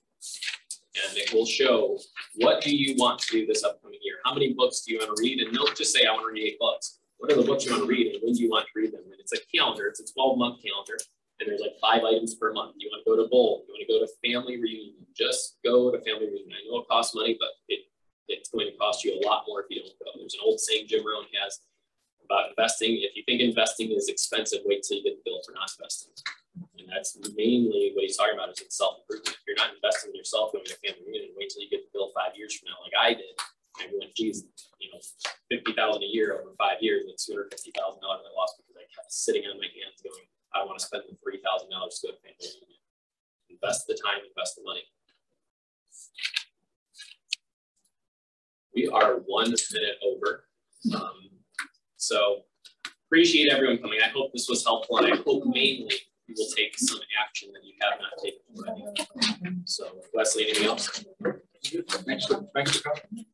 Speaker 1: And it will show, what do you want to do this upcoming year? How many books do you want to read? And don't just say, I want to read 8 books. What are the books you want to read, and when do you want to read them? And it's a calendar. It's a 12-month calendar. And there's like 5 items per month. You want to go to Bowl. You want to go to family reunion. Just go to family reunion. I know it costs money, but it's going to cost you a lot more if you don't go. There's an old saying Jim Rohn has about investing. If you think investing is expensive, wait till you get the bill for not investing. And that's mainly what he's talking about, is it's self-improvement. If you're not investing in yourself going to family reunion, wait till you get the bill 5 years from now, like I did. I went, geez, $50,000 a year over 5 years, and $250,000 I lost because I kept sitting on my hands going, I want to spend the $3,000 to go to family reunion. Invest the time, invest the money. We are 1 minute over. So appreciate everyone coming. I hope this was helpful, and I hope mainly you will take some action that you have not taken already. So Wesley, anything else?
Speaker 2: Thanks for coming.